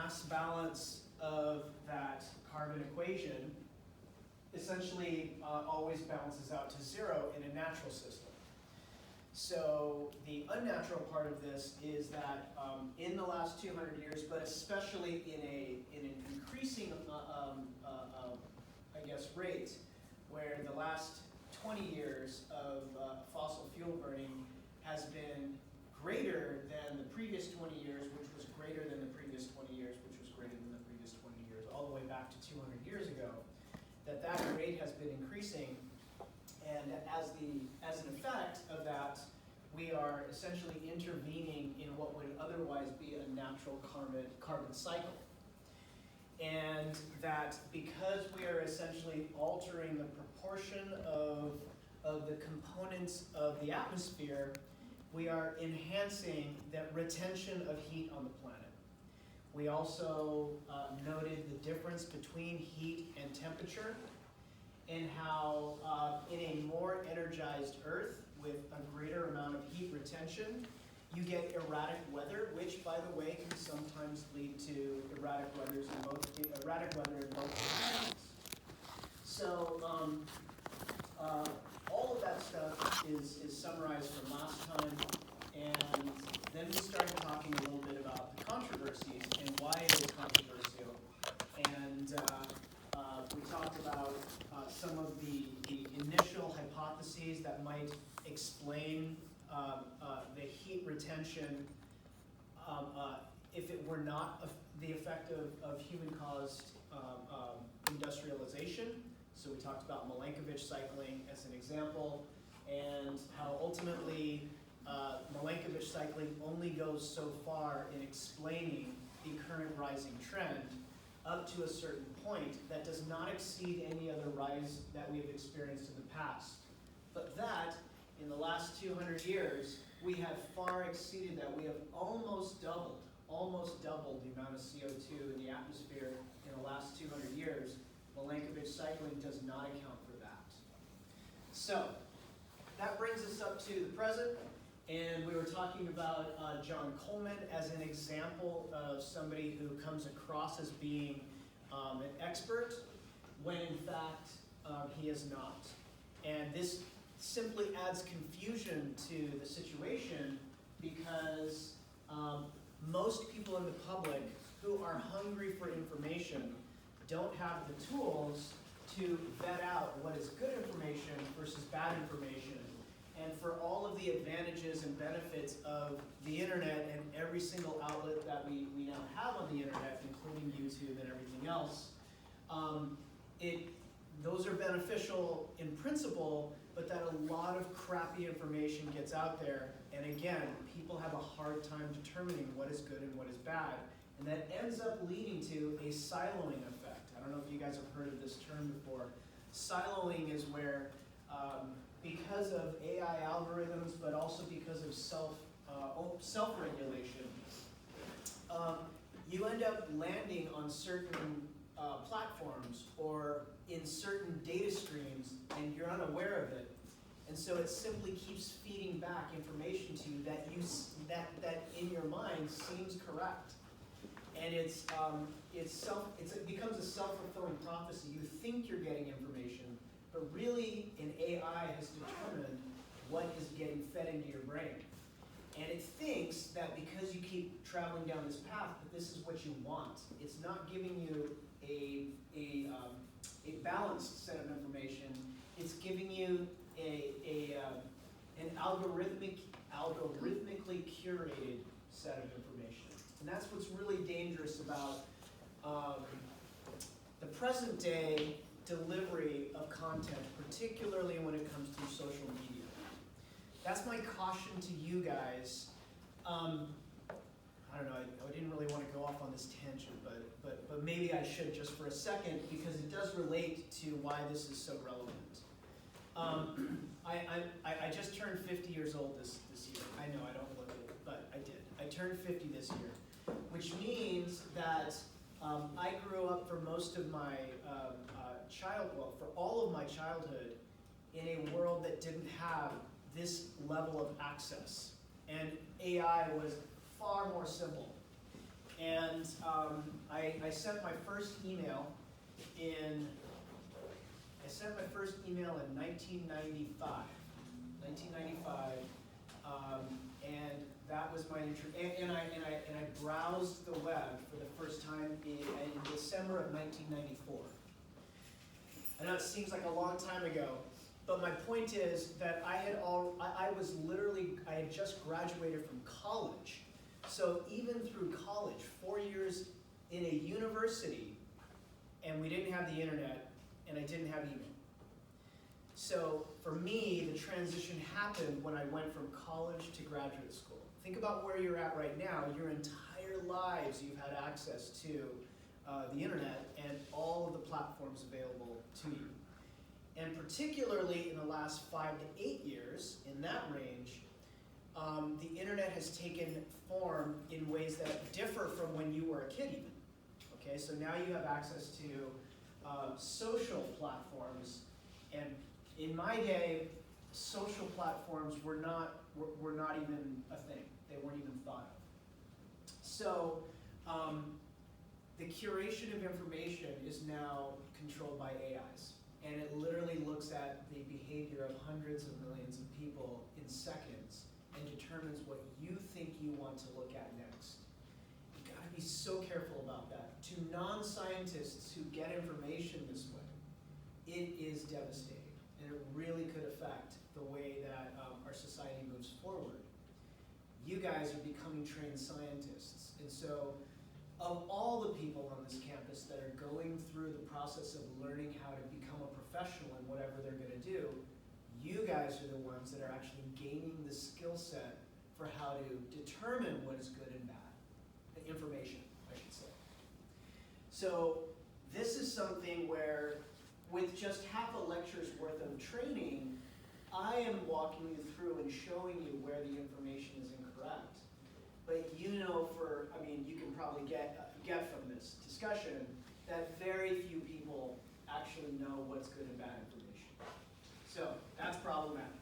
mass balance of that carbon equation essentially always balances out to zero in a natural system. So the unnatural part of this is that in the last 200 years, but especially in an increasing, I guess, rate, where the last 20 years of fossil fuel burning has been greater than the previous 20 years, which was greater than the previous 20 years, which was greater than the previous 20 years, all the way back to 200 years ago, that rate has been increasing. And as an effect of that, we are essentially intervening in what would otherwise be a natural carbon cycle. And that because we are essentially altering the proportion of the components of the atmosphere, we are enhancing the retention of heat on the planet. We also noted the difference between heat and temperature, and how in a more energized Earth with a greater amount of heat retention, you get erratic weather, which, by the way, can sometimes lead to erratic weather in both places. So all of that stuff is summarized from last time, and then we started talking a little bit about the controversies and why it is controversial. And we talked about some of the initial hypotheses that might explain the heat retention if it were not the effect of human-caused industrialization. So we talked about Milankovitch cycling as an example, and how ultimately Milankovitch cycling only goes so far in explaining the current rising trend up to a certain point that does not exceed any other rise that we have experienced in the past. But that, in the last 200 years, we have far exceeded that. We have almost doubled the amount of CO2 in the atmosphere in the last 200 years. Milankovitch cycling does not account for that. So that brings us up to the present, and we were talking about John Coleman as an example of somebody who comes across as being an expert, when in fact he is not. And this simply adds confusion to the situation, because most people in the public who are hungry for information don't have the tools to vet out what is good information versus bad information, and for all of the advantages and benefits of the internet and every single outlet that we now have on the internet, including YouTube and everything else. Those are beneficial in principle, but that a lot of crappy information gets out there, and again, people have a hard time determining what is good and what is bad, and that ends up leading to a siloing effect. I don't know if you guys have heard of this term before. Siloing is where, because of AI algorithms, but also because of self-regulation, you end up landing on certain platforms or in certain data streams, and you're unaware of it. And so it simply keeps feeding back information to you that that in your mind seems correct. And it becomes a self-fulfilling prophecy. You think you're getting information, but really an AI has determined what is getting fed into your brain. And it thinks that because you keep traveling down this path, that this is what you want. It's not giving you a balanced set of information. It's giving you an algorithmically curated set of information. And that's what's really dangerous about the present day delivery of content, particularly when it comes through social media. That's my caution to you guys. I don't know, I didn't really want to go off on this tangent, but maybe I should just for a second, because it does relate to why this is so relevant. I just turned 50 years old this year. I know I don't look it, but I did. I turned 50 this year, which means that I grew up for most of my for all of my childhood in a world that didn't have this level of access. And AI was far more simple. And I sent my first email in 1995. 1995, and that was my intro. And I browsed the web for the first time in December of 1994. I know it seems like a long time ago, but my point is that I had just graduated from college. So even through college, 4 years in a university, and we didn't have the internet, and I didn't have email. So for me, the transition happened when I went from college to graduate school. Think about where you're at right now. Your entire lives you've had access to the internet and all of the platforms available to you. And particularly in the last 5 to 8 years, in that range, the internet has taken form in ways that differ from when you were a kid even. Okay, so now you have access to social platforms, and in my day, social platforms were not even a thing. They weren't even thought of. So the curation of information is now controlled by AIs. And it literally looks at the behavior of hundreds of millions of people in seconds and determines what you think you want to look at next. You've got to be so careful about that. To non-scientists who get information this way, it is devastating. And it really could affect the way that our society moves forward. You guys are becoming trained scientists. And so of all the people on this campus that are going through the process of learning how to become a professional in whatever they're going to do, you guys are the ones that are actually gaining the skill set for how to determine what is good and bad. The information, I should say. So this is something where, with just half a lecture's worth of training, I am walking you through and showing you where the information is incorrect. But you know, you can probably get from this discussion that very few people actually know what's good and bad information. So that's problematic.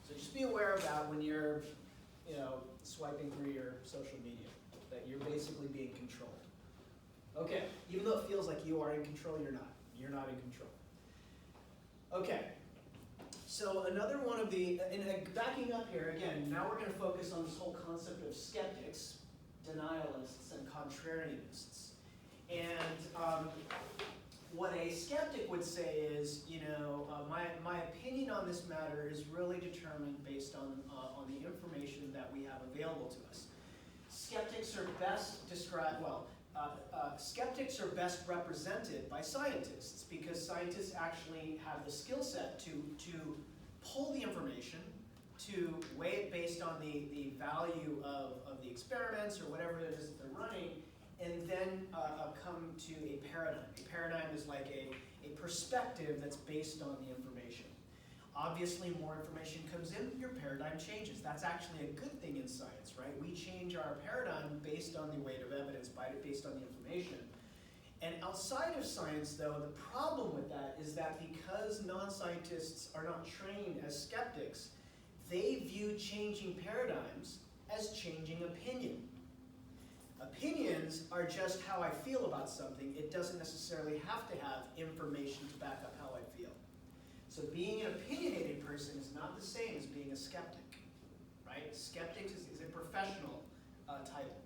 So just be aware of that when you're, swiping through your social media, that you're basically being controlled. Okay, even though it feels like you are in control, you're not. You're not in control. Okay. So another one of the, and backing up here, again, now we're going to focus on this whole concept of skeptics, denialists, and contrarianists. And what a skeptic would say is, my opinion on this matter is really determined based on the information that we have available to us. Skeptics are best described, skeptics are best represented by scientists, because scientists actually have the skill set to pull the information, to weigh it based on the value of the experiments or whatever it is that they're running, and then come to a paradigm. A paradigm is like a perspective that's based on the information. Obviously, more information comes in, your paradigm changes. That's actually a good thing in science, right? We change our paradigm based on the weight of evidence, based on the information. And outside of science, though, the problem with that is that because non-scientists are not trained as skeptics, they view changing paradigms as changing opinion. Opinions are just how I feel about something. It doesn't necessarily have to have information to back up how I feel. So being an opinionated person is not the same as being a skeptic, right? Skeptic is a professional title.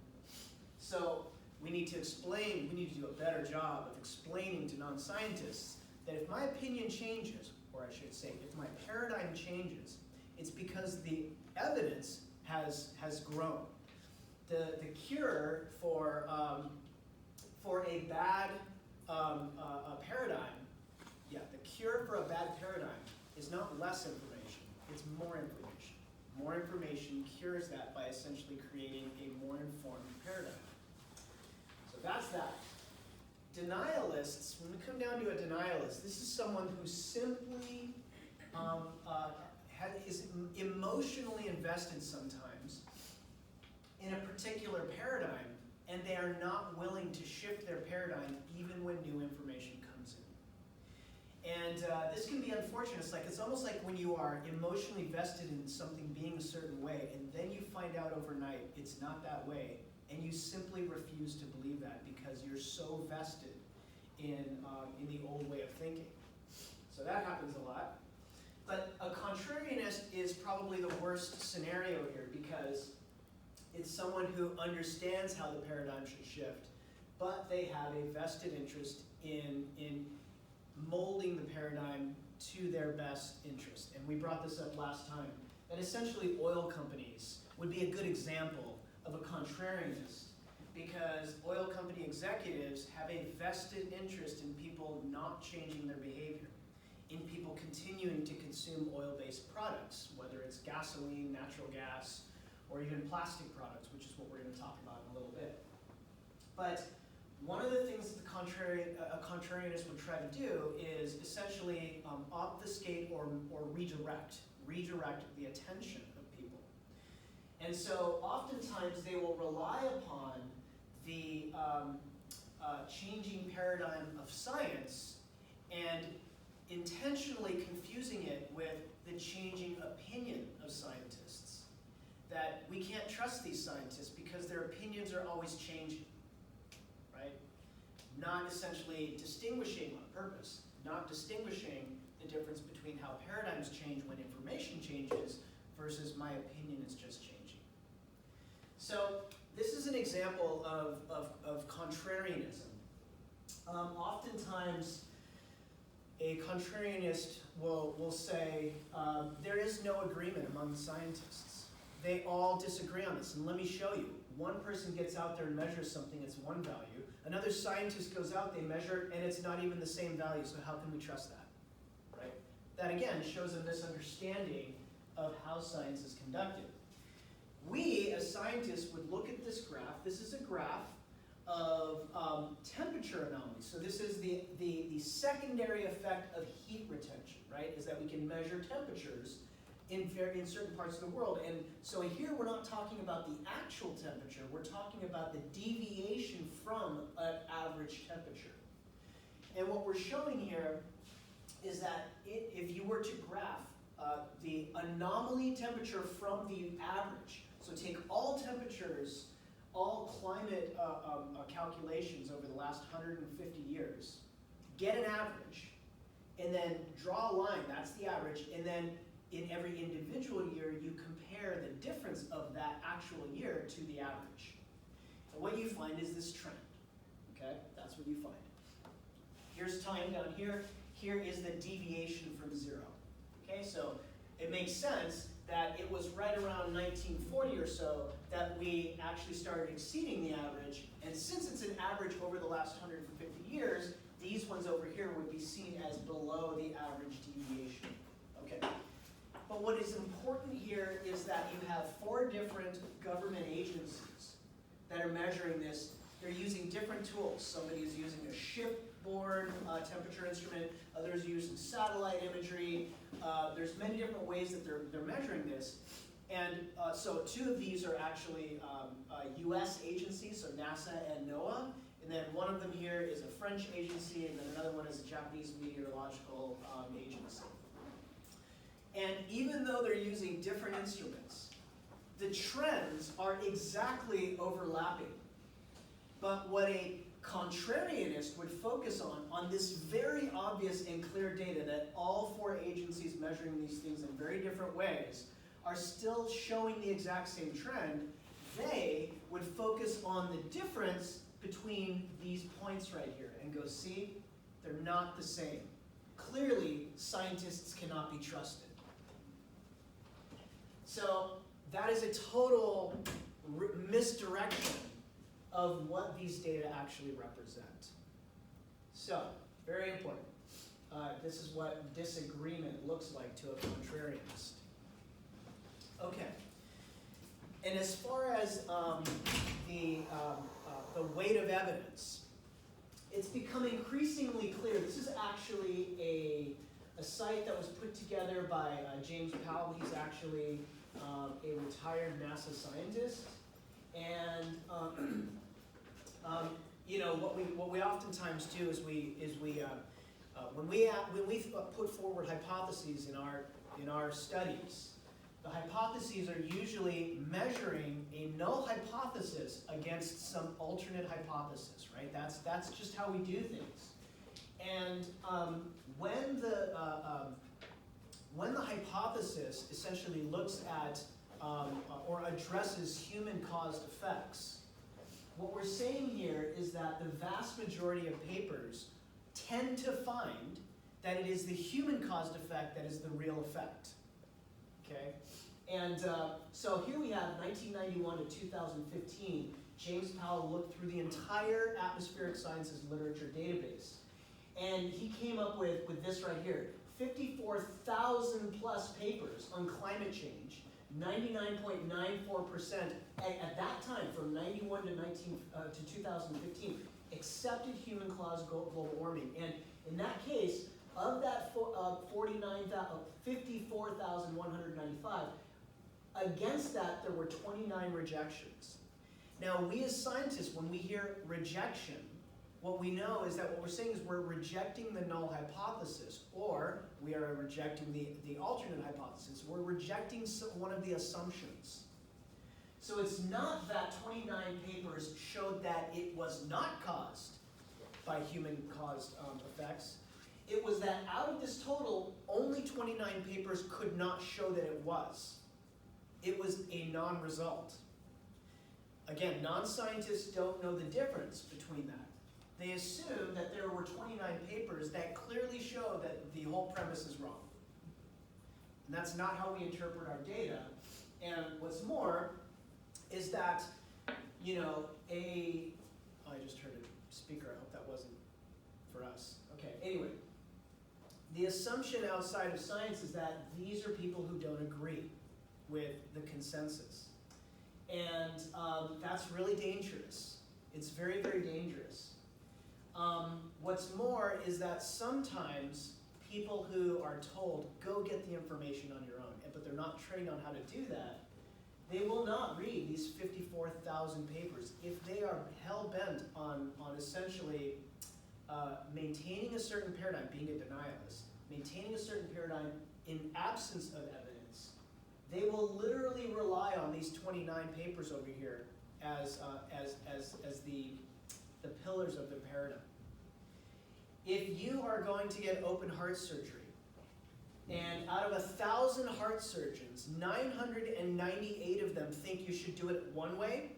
So we need to do a better job of explaining to non-scientists that if my opinion changes, or I should say, if my paradigm changes, it's because the evidence has grown. The cure for a bad paradigm, the cure for a bad paradigm is not less information, it's more information. More information cures that by essentially creating a more informed paradigm. So that's that. Denialists, when we come down to a denialist, this is someone who simply is emotionally invested sometimes in a particular paradigm, and they are not willing to shift their paradigm even when new information comes in. And this can be unfortunate. It's almost like when you are emotionally vested in something being a certain way, and then you find out overnight it's not that way, and you simply refuse refuse to believe that because you're so vested in the old way of thinking. So that happens a lot. But a contrarianist is probably the worst scenario here because it's someone who understands how the paradigm should shift, but they have a vested interest in molding the paradigm to their best interest. And we brought this up last time, that essentially oil companies would be a good example of a contrarianist because oil company executives have a vested interest in people not changing their behavior, in people continuing to consume oil-based products, whether it's gasoline, natural gas, or even plastic products, which is what we're going to talk about in a little bit. But one of the things that a contrarianist would try to do is essentially obfuscate or redirect the attention of people. And so oftentimes they will rely upon the changing paradigm of science and intentionally confusing it with the changing opinion of scientists. That we can't trust these scientists because their opinions are always changing, right? Not essentially distinguishing on purpose, not distinguishing the difference between how paradigms change when information changes versus my opinion is just changing. So this is an example of contrarianism. Oftentimes, a contrarianist will say, there is no agreement among the scientists. They all disagree on this, and let me show you. One person gets out there and measures something, it's one value. Another scientist goes out, they measure, and it's not even the same value, so how can we trust that, right? That again shows a misunderstanding of how science is conducted. We, as scientists, would look at this graph. This is a graph of temperature anomalies. So this is the secondary effect of heat retention, right? Is that we can measure temperatures in certain parts of the world. And so here we're not talking about the actual temperature, we're talking about the deviation from an average temperature. And what we're showing here is that if you were to graph the anomaly temperature from the average, so take all temperatures, all climate calculations over the last 150 years, get an average, and then draw a line, that's the average, and then in every individual year, you compare the difference of that actual year to the average. And what you find is this trend, okay? That's what you find. Here's time down here. Here is the deviation from zero, okay? So it makes sense that it was right around 1940 or so that we actually started exceeding the average. And since it's an average over the last 150 years, these ones over here would be seen as below the average deviation. Okay. But what is important here is that you have 4 different government agencies that are measuring this. They're using different tools. Somebody is using a shipboard temperature instrument. Others using satellite imagery. There's many different ways that they're measuring this. And so 2 of these are actually US agencies, so NASA and NOAA. And then one of them here is a French agency, and then another one is a Japanese meteorological agency. And even though they're using different instruments, the trends are exactly overlapping. But what a contrarianist would focus on this very obvious and clear data that all 4 agencies measuring these things in very different ways are still showing the exact same trend, they would focus on the difference between these points right here and go, see, they're not the same. Clearly, scientists cannot be trusted. So that is a total misdirection of what these data actually represent. So, very important. This is what disagreement looks like to a contrarianist. Okay. And as far as the weight of evidence, it's become increasingly clear. This is actually a site that was put together by James Powell. He's actually a retired NASA scientist. And you know, what we oftentimes do is when we put forward hypotheses in our studies, The hypotheses are usually measuring a null hypothesis against some alternate hypothesis, right? That's just how we do things. And when the hypothesis essentially looks at or addresses human-caused effects, what we're saying here is that the vast majority of papers tend to find that it is the human-caused effect that is the real effect. Okay? And so here we have 1991 to 2015. James Powell looked through the entire atmospheric sciences literature database. And he came up with this right here. 54,000 plus papers on climate change. 99.94% at that time, from 91 to 2015, accepted human-caused global warming. And in that case, of that 54,195, against that there were 29 rejections. Now, we as scientists, when we hear rejection, what we know is that what we're saying is we're rejecting the null hypothesis, or we are rejecting the alternate hypothesis. We're rejecting one of the assumptions. So it's not that 29 papers showed that it was not caused by human-caused effects. It was that out of this total, only 29 papers could not show that it was. It was a non-result. Again, non-scientists don't know the difference between that. They assume that there were 29 papers that clearly show that the whole premise is wrong. And that's not how we interpret our data. And what's more is that, I just heard a speaker, I hope that wasn't for us. Okay, anyway. The assumption outside of science is that these are people who don't agree with the consensus. And that's really dangerous. It's very, very dangerous. What's more is that sometimes people who are told, go get the information on your own, but they're not trained on how to do that, they will not read these 54,000 papers. If they are hell-bent on essentially maintaining a certain paradigm, being a denialist, maintaining a certain paradigm in absence of evidence, they will literally rely on these 29 papers over here as the pillars of their paradigm. If you are going to get open heart surgery, and out of 1,000 heart surgeons, 998 of them think you should do it one way,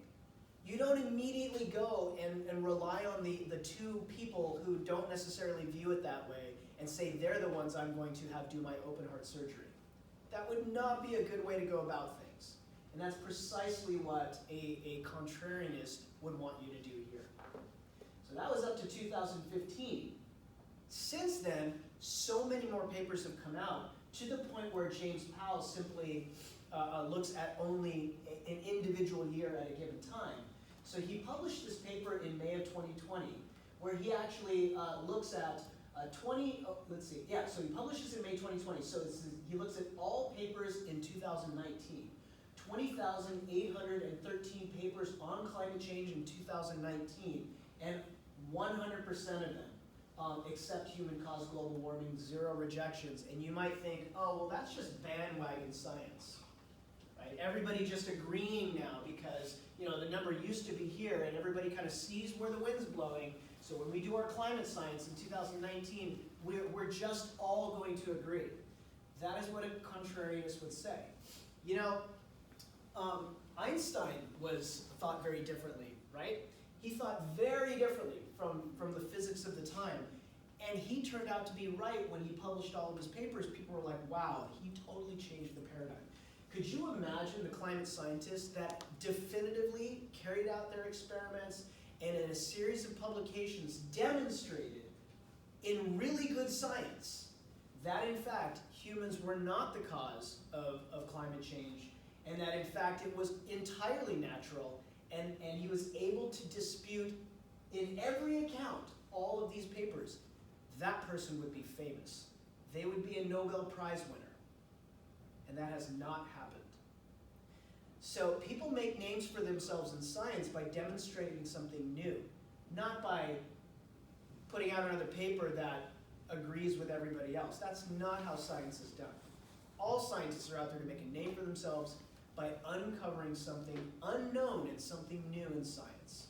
you don't immediately go and rely on the two people who don't necessarily view it that way and say they're the ones I'm going to have do my open heart surgery. That would not be a good way to go about things. And that's precisely what a contrarianist would want you to do here. So that was up to 2015. Since then, so many more papers have come out to the point where James Powell simply looks at only an individual year at a given time. So he published this paper in May of 2020, where he actually looks at so he publishes in May 2020. So he looks at all papers in 2019. 20,813 papers on climate change in 2019, and 100% of them accept human-caused global warming, 0 rejections. And you might think, oh, well, that's just bandwagon science, right? Everybody just agreeing now because the number used to be here, and everybody kind of sees where the wind's blowing. So when we do our climate science in 2019, we're just all going to agree. That is what a contrarianist would say. Einstein thought very differently, right? He thought very differently from the physics of the time. And he turned out to be right when he published all of his papers. People were like, wow, he totally changed the paradigm. Could you imagine the climate scientists that definitively carried out their experiments and in a series of publications demonstrated in really good science that in fact humans were not the cause of climate change, and that in fact it was entirely natural, and he was able to dispute in every account all of these papers? That person would be famous. They would be a Nobel Prize winner. And that has not happened. So people make names for themselves in science by demonstrating something new, not by putting out another paper that agrees with everybody else. That's not how science is done. All scientists are out there to make a name for themselves by uncovering something unknown and something new in science.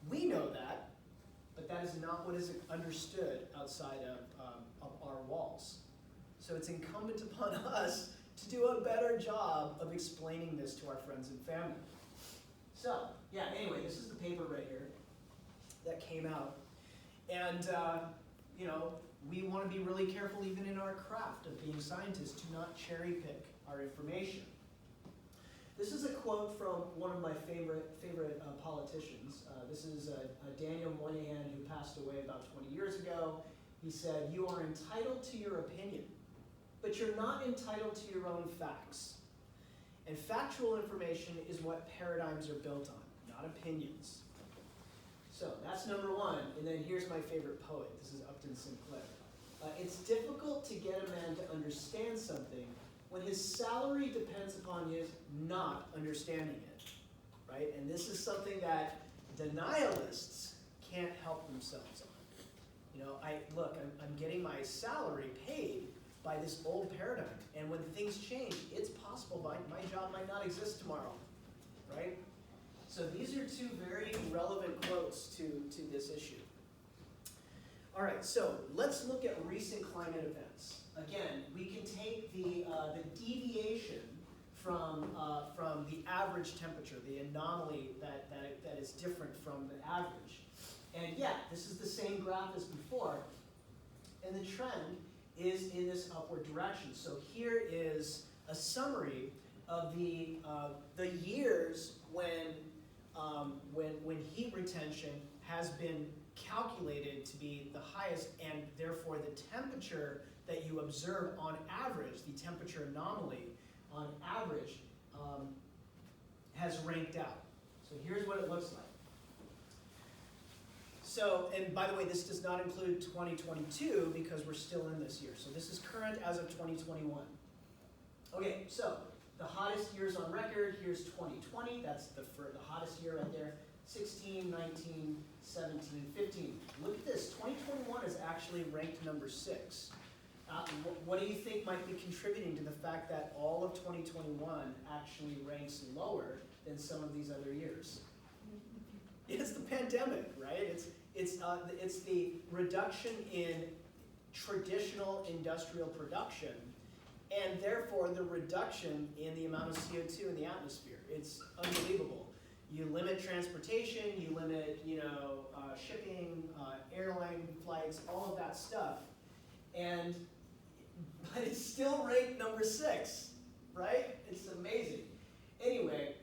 We know that, but that is not what is understood outside of our walls. So it's incumbent upon us to do a better job of explaining this to our friends and family. So, yeah, anyway, this is the paper right here that came out. And, we want to be really careful even in our craft of being scientists to not cherry pick our information. This is a quote from one of my favorite politicians. This is Daniel Moynihan, who passed away about 20 years ago. He said, "You are entitled to your opinion, but you're not entitled to your own facts. And factual information is what paradigms are built on, not opinions." So that's number one. And then here's my favorite poet. This is Upton Sinclair. It's difficult to get a man to understand something when his salary depends upon his not understanding it, right? And this is something that denialists can't help themselves on. I'm getting my salary paid by this old paradigm, and when things change, it's possible my job might not exist tomorrow, right? So these are two very relevant quotes to this issue. All right, so let's look at recent climate events. Again, we can take the deviation from the average temperature, the anomaly that is different from the average. And yeah, this is the same graph as before, and the trend is in this upward direction. So here is a summary of the years when heat retention has been calculated to be the highest, and therefore the temperature that you observe on average, the temperature anomaly on average, has ranked out. So here's what it looks like. So, and by the way, this does not include 2022 because we're still in this year. So this is current as of 2021. Okay, so the hottest years on record, here's 2020. That's the hottest year right there. 16, 19, 17, 15. Look at this. 2021 is actually ranked number 6. What do you think might be contributing to the fact that all of 2021 actually ranks lower than some of these other years? It's the pandemic, right? It's the reduction in traditional industrial production, and therefore the reduction in the amount of CO2 in the atmosphere. It's unbelievable. You limit transportation, you limit, shipping, airline flights, all of that stuff, but it's still ranked number 6, right? It's amazing. Anyway,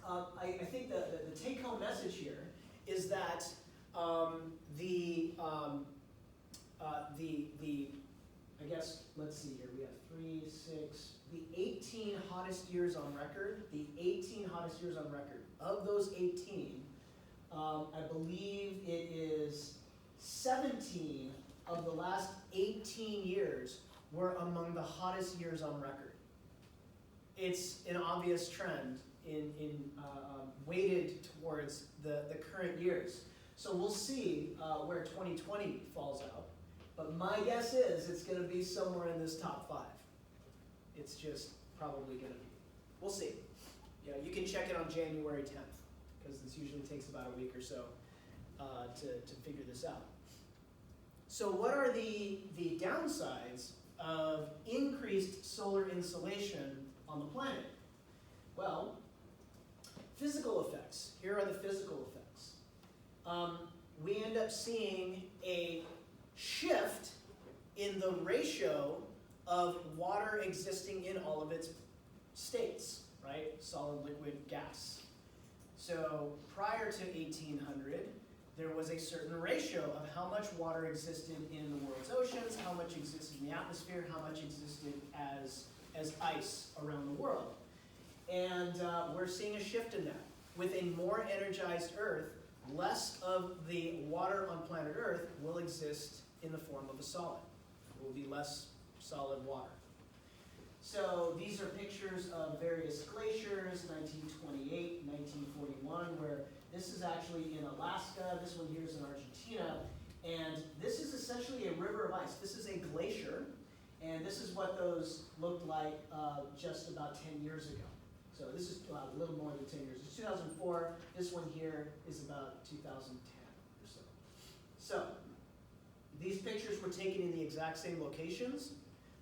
I think the take-home message here is that I guess, let's see here, we have 3, 6, the 18 hottest years on record, of those 18, I believe it is 17 of the last 18 years were among the hottest years on record. It's an obvious trend weighted towards the current years. So we'll see where 2020 falls out. But my guess is it's going to be somewhere in this top 5. It's just probably going to be. We'll see. Yeah, you can check it on January 10th, because this usually takes about a week or so to figure this out. So what are the downsides of increased solar insolation on the planet? Well, physical effects. Here are the physical effects. We end up seeing a shift in the ratio of water existing in all of its states, right? Solid, liquid, gas. So prior to 1800, there was a certain ratio of how much water existed in the world's oceans, how much existed in the atmosphere, how much existed as ice around the world. And we're seeing a shift in that. With a more energized Earth, less of the water on planet Earth will exist in the form of a solid. It will be less solid water. So these are pictures of various glaciers, 1928, 1941, where this is actually in Alaska, this one here is in Argentina, and this is essentially a river of ice. This is a glacier, And this is what those looked like just about 10 years ago. So this is a little more than 10 years. It's 2004. This one here is about 2010 or so. So these pictures were taken in the exact same locations.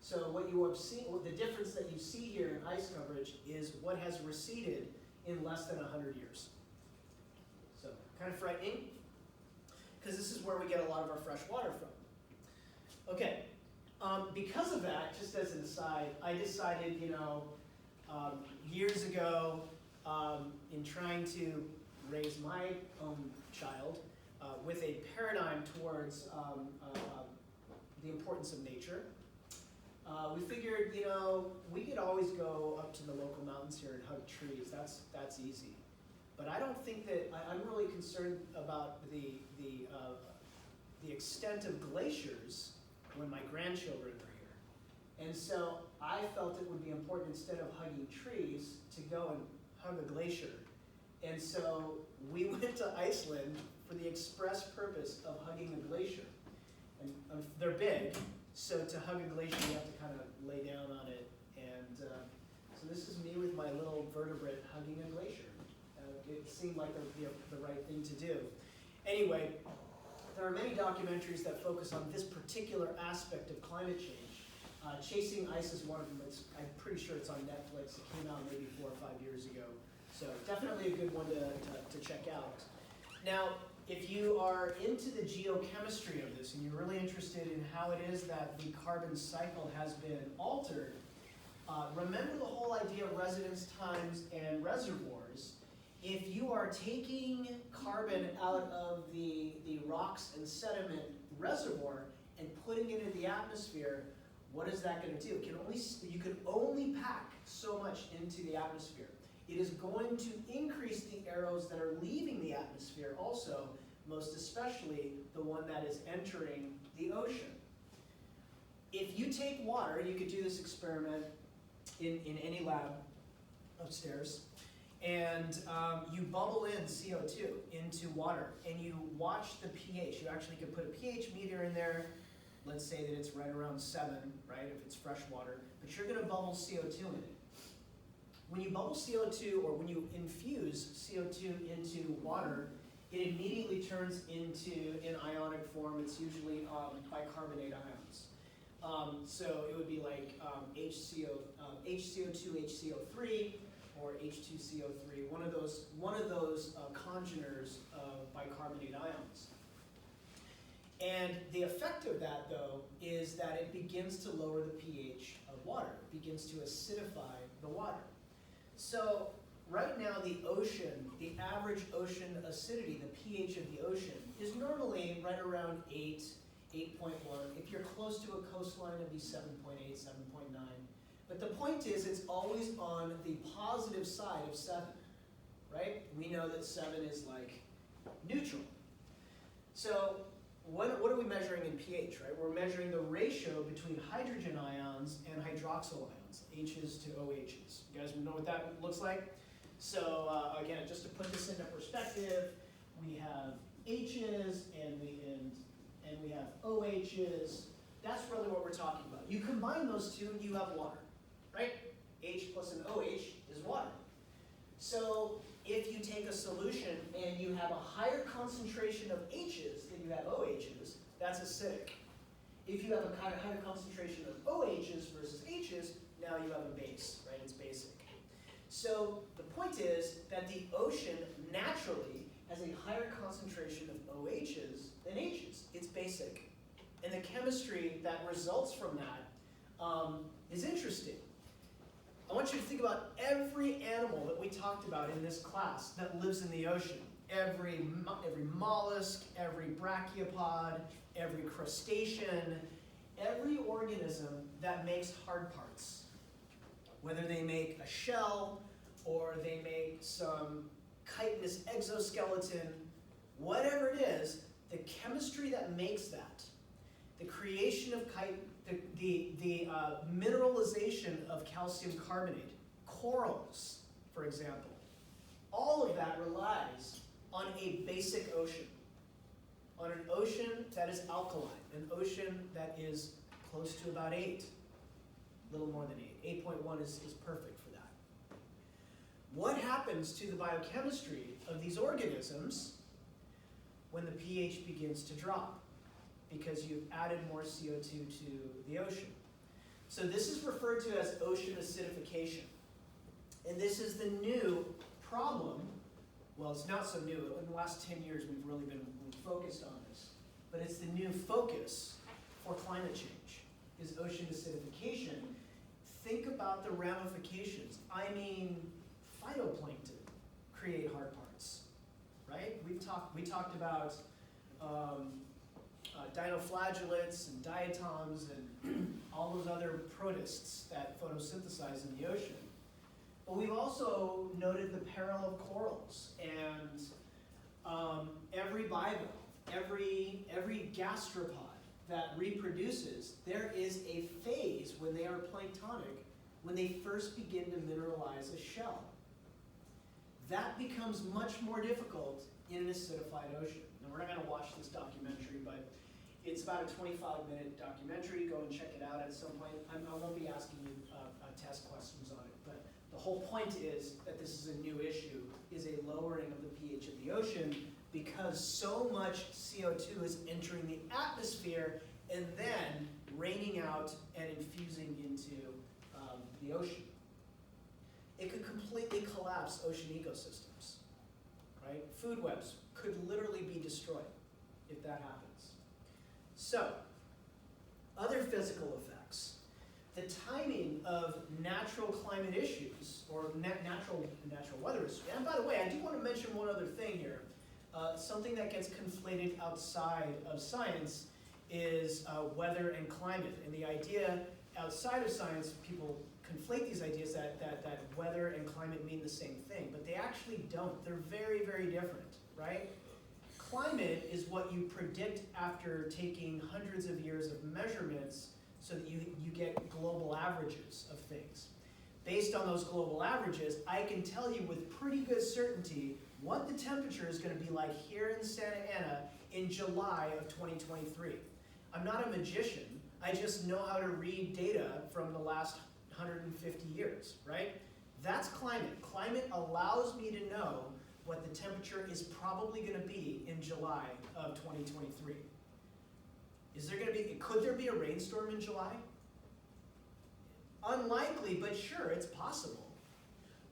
So what you have seen, the difference that you see here in ice coverage is what has receded in less than 100 years. So kind of frightening, because this is where we get a lot of our fresh water from. Okay, because of that, just as an aside, I decided, years ago, in trying to raise my own child with a paradigm towards the importance of nature, we figured, we could always go up to the local mountains here and hug trees. That's easy. But I don't think that I'm really concerned about the extent of glaciers when my grandchildren are here. And so I felt it would be important, instead of hugging trees, to go and hug a glacier. And so we went to Iceland for the express purpose of hugging a glacier. And they're big, so to hug a glacier, you have to kind of lay down on it. And so this is me with my little vertebrate hugging a glacier. It seemed like the right thing to do. Anyway, there are many documentaries that focus on this particular aspect of climate change. Chasing Ice is one of them. I'm pretty sure it's on Netflix. It came out maybe 4 or 5 years ago. So definitely a good one to check out. Now, if you are into the geochemistry of this and you're really interested in how it is that the carbon cycle has been altered, remember the whole idea of residence times and reservoirs. If you are taking carbon out of the rocks and sediment reservoir and putting it in the atmosphere, what is that going to do? You can only pack so much into the atmosphere. It is going to increase the arrows that are leaving the atmosphere also, most especially the one that is entering the ocean. If you take water, you could do this experiment in any lab upstairs, and you bubble in CO2 into water, and you watch the pH. You actually could put a pH meter in there. Let's say that it's right around 7, right, if it's fresh water, but you're going to bubble CO2 in it. When you bubble CO2, or when you infuse CO2 into water, it immediately turns into an ionic form. It's usually bicarbonate ions. So it would be like HCO2, HCO3, or H2CO3, one of those congeners of bicarbonate ions. And the effect of that, though, is that it begins to lower the pH of water. It begins to acidify the water. So right now, the ocean, the average ocean acidity, the pH of the ocean, is normally right around 8, 8.1. If you're close to a coastline, it'd be 7.8, 7.9. But the point is, it's always on the positive side of 7, right? We know that 7 is like neutral. So what are we measuring in pH, right? We're measuring the ratio between hydrogen ions and hydroxyl ions, H's to OH's. You guys know what that looks like? So again, just to put this into perspective, we have H's and we have OH's. That's really what we're talking about. You combine those two and you have water, right? H plus an OH is water. So if you take a solution and you have a higher concentration of H's than you have OH's, that's acidic. If you have a higher concentration of OH's versus H's, now you have a base, right? It's basic. So the point is that the ocean naturally has a higher concentration of OH's than H's. It's basic. And the chemistry that results from that is interesting. I want you to think about every animal that we talked about in this class that lives in the ocean. Every mollusk, every brachiopod, every crustacean, every organism that makes hard parts. Whether they make a shell or they make some chitinous exoskeleton, whatever it is, the chemistry that makes that, the creation of chitin, the mineralization of calcium carbonate, corals, for example, all of that relies on a basic ocean, on an ocean that is alkaline, an ocean that is close to about 8. a little more than 8. 8.1 is perfect for that. What happens to the biochemistry of these organisms when the pH begins to drop? Because you've added more CO2 to the ocean. So this is referred to as ocean acidification. And this is the new problem. Well, it's not so new. In the last 10 years, we've really been focused on this. But it's the new focus for climate change, is ocean acidification. Think about the ramifications. I mean, phytoplankton create hard parts, right? We talked about dinoflagellates and diatoms and all those other protists that photosynthesize in the ocean. But we've also noted the peril of corals and every bivalve, every gastropod that reproduces, there is a phase when they are planktonic, when they first begin to mineralize a shell. That becomes much more difficult in an acidified ocean. Now, we're not going to watch this documentary, but it's about a 25-minute documentary. Go and check it out at some point. I won't be asking you test questions on it, but the whole point is that this is a new issue, is a lowering of the pH of the ocean, because so much CO2 is entering the atmosphere and then raining out and infusing into the ocean. It could completely collapse ocean ecosystems, right? Food webs could literally be destroyed if that happens. So, other physical effects. The timing of natural climate issues, or natural weather issues. And by the way, I do want to mention one other thing here. Something that gets conflated outside of science is weather and climate. And the idea outside of science, people conflate these ideas that weather and climate mean the same thing, but they actually don't. They're very, very different, right? Climate is what you predict after taking hundreds of years of measurements so that you get global averages of things. Based on those global averages, I can tell you with pretty good certainty what the temperature is going to be like here in Santa Ana in July of 2023. I'm not a magician. I just know how to read data from the last 150 years, right? That's climate. Climate allows me to know what the temperature is probably going to be in July of 2023. Could there be a rainstorm in July? Unlikely, but sure, it's possible.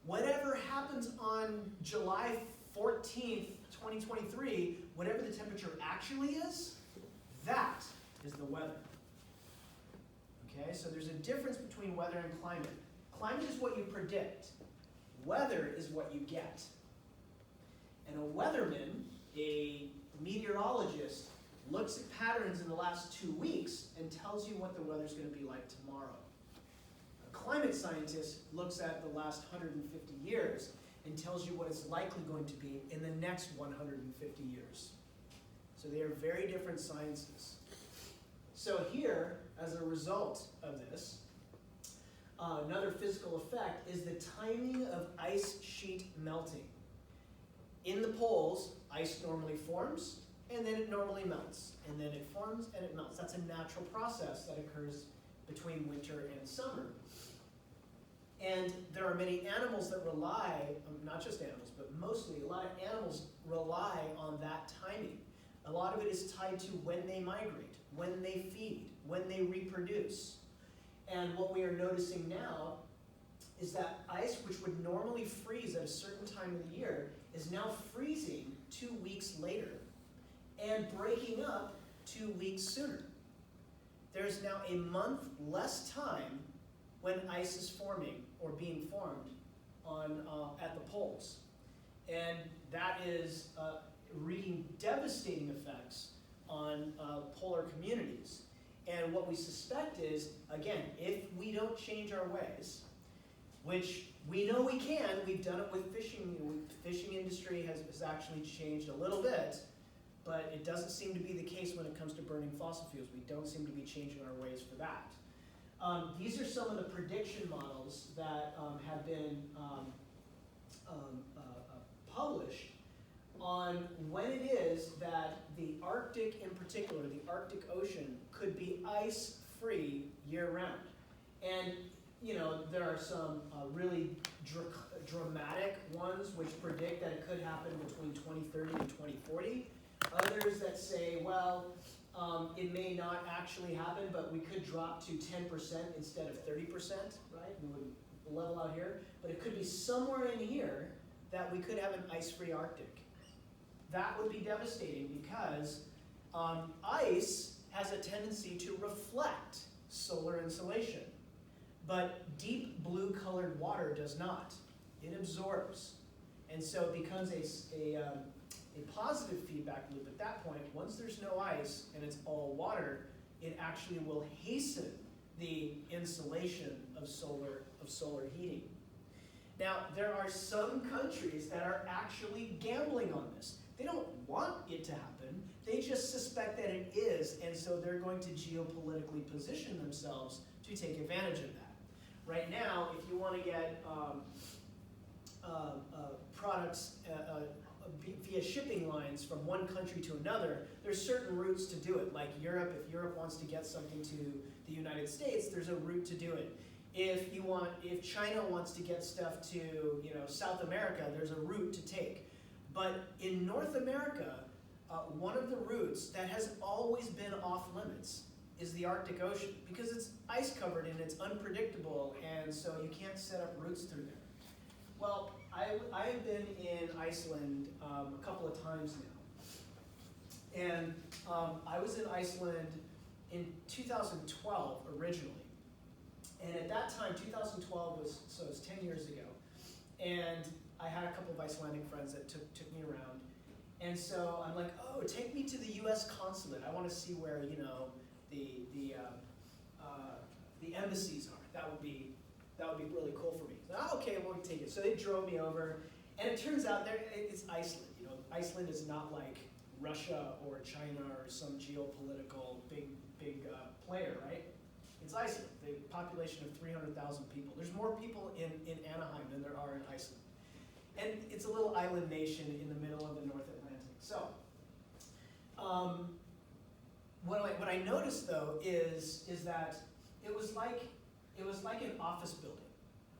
Whatever happens on July 14th, 2023, whatever the temperature actually is, that is the weather. Okay, so there's a difference between weather and climate. Climate is what you predict. Weather is what you get. And a weatherman, a meteorologist, looks at patterns in the last 2 weeks and tells you what the weather's going to be like tomorrow. A climate scientist looks at the last 150 years and tells you what it's likely going to be in the next 150 years. So they are very different sciences. So here, as a result of this, another physical effect is the timing of ice sheet melting. In the poles, ice normally forms, and then it normally melts. And then it forms and it melts. That's a natural process that occurs between winter and summer. And there are many animals that rely, not just animals, but mostly a lot of animals rely on that timing. A lot of it is tied to when they migrate, when they feed, when they reproduce. And what we are noticing now is that ice, which would normally freeze at a certain time of the year, is now freezing 2 weeks later and breaking up 2 weeks sooner. There's now a month less time when ice is forming or being formed at the poles. And that is wreaking devastating effects on polar communities. And what we suspect is, again, if we don't change our ways, which we know we can, we've done it with fishing. The fishing industry has actually changed a little bit, but it doesn't seem to be the case when it comes to burning fossil fuels. We don't seem to be changing our ways for that. These are some of the prediction models that have been published on when it is that the Arctic in particular, the Arctic Ocean, could be ice-free year-round. And there are some really dramatic ones which predict that it could happen between 2030 and 2040. Others that say, well, it may not actually happen, but we could drop to 10% instead of 30%, right? We would level out here. But it could be somewhere in here that we could have an ice-free Arctic. That would be devastating because ice has a tendency to reflect solar insolation. But deep blue colored water does not. It absorbs. And so it becomes a positive feedback loop at that point. Once there's no ice and it's all water, it actually will hasten the insulation of solar heating. Now, there are some countries that are actually gambling on this. They don't want it to happen. They just suspect that it is, and so they're going to geopolitically position themselves to take advantage of that. Right now, if you want to get products via shipping lines from one country to another, there's certain routes to do it. Like Europe, if Europe wants to get something to the United States, there's a route to do it. If China wants to get stuff to South America, there's a route to take. But in North America, one of the routes that has always been off limits is the Arctic Ocean, because it's ice covered and it's unpredictable, and so you can't set up routes through there. Well, I have been in Iceland a couple of times now, and I was in Iceland in 2012 originally, and at that time, 2012 was 10 years ago, and I had a couple of Icelandic friends that took me around, and so I'm like, oh, take me to the U.S. consulate. I want to see where the embassies are. That would be really cool for me. So, okay, we'll take it. So they drove me over, and it turns out it's Iceland. Iceland is not like Russia or China or some geopolitical big player, right? It's Iceland. The population of 300,000 people. There's more people in Anaheim than there are in Iceland, and it's a little island nation in the middle of the North Atlantic. So, what I noticed though is that it was like an office building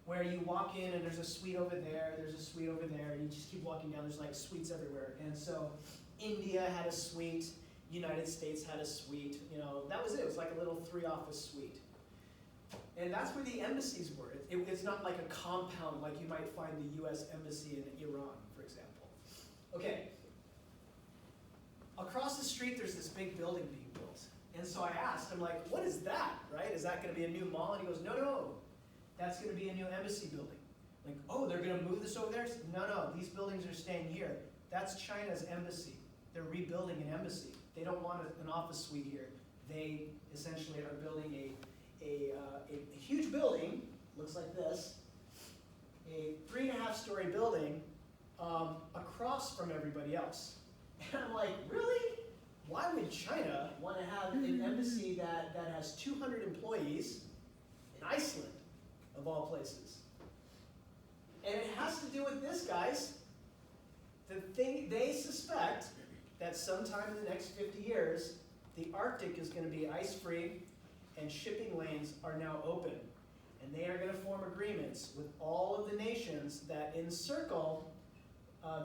where you walk in and there's a suite over there, there's a suite over there, and you just keep walking down, there's like suites everywhere. And so India had a suite, United States had a suite, that was it. It was like a little 3-office suite. And that's where the embassies were. It's not like a compound like you might find the US embassy in Iran, for example. Okay. Across the street there's this big building being built. And so I asked, I'm like, what is that, right? Is that going to be a new mall? And he goes, no, that's going to be a new embassy building. I'm like, oh, they're going to move this over there? No, these buildings are staying here. That's China's embassy. They're rebuilding an embassy. They don't want an office suite here. They essentially are building a huge building, looks like this, a 3.5-story building across from everybody else. And I'm like, really? Why would China want to have an embassy that has 200 employees in Iceland, of all places? And it has to do with this, guys. They suspect that sometime in the next 50 years, the Arctic is going to be ice-free and shipping lanes are now open. And they are going to form agreements with all of the nations that encircle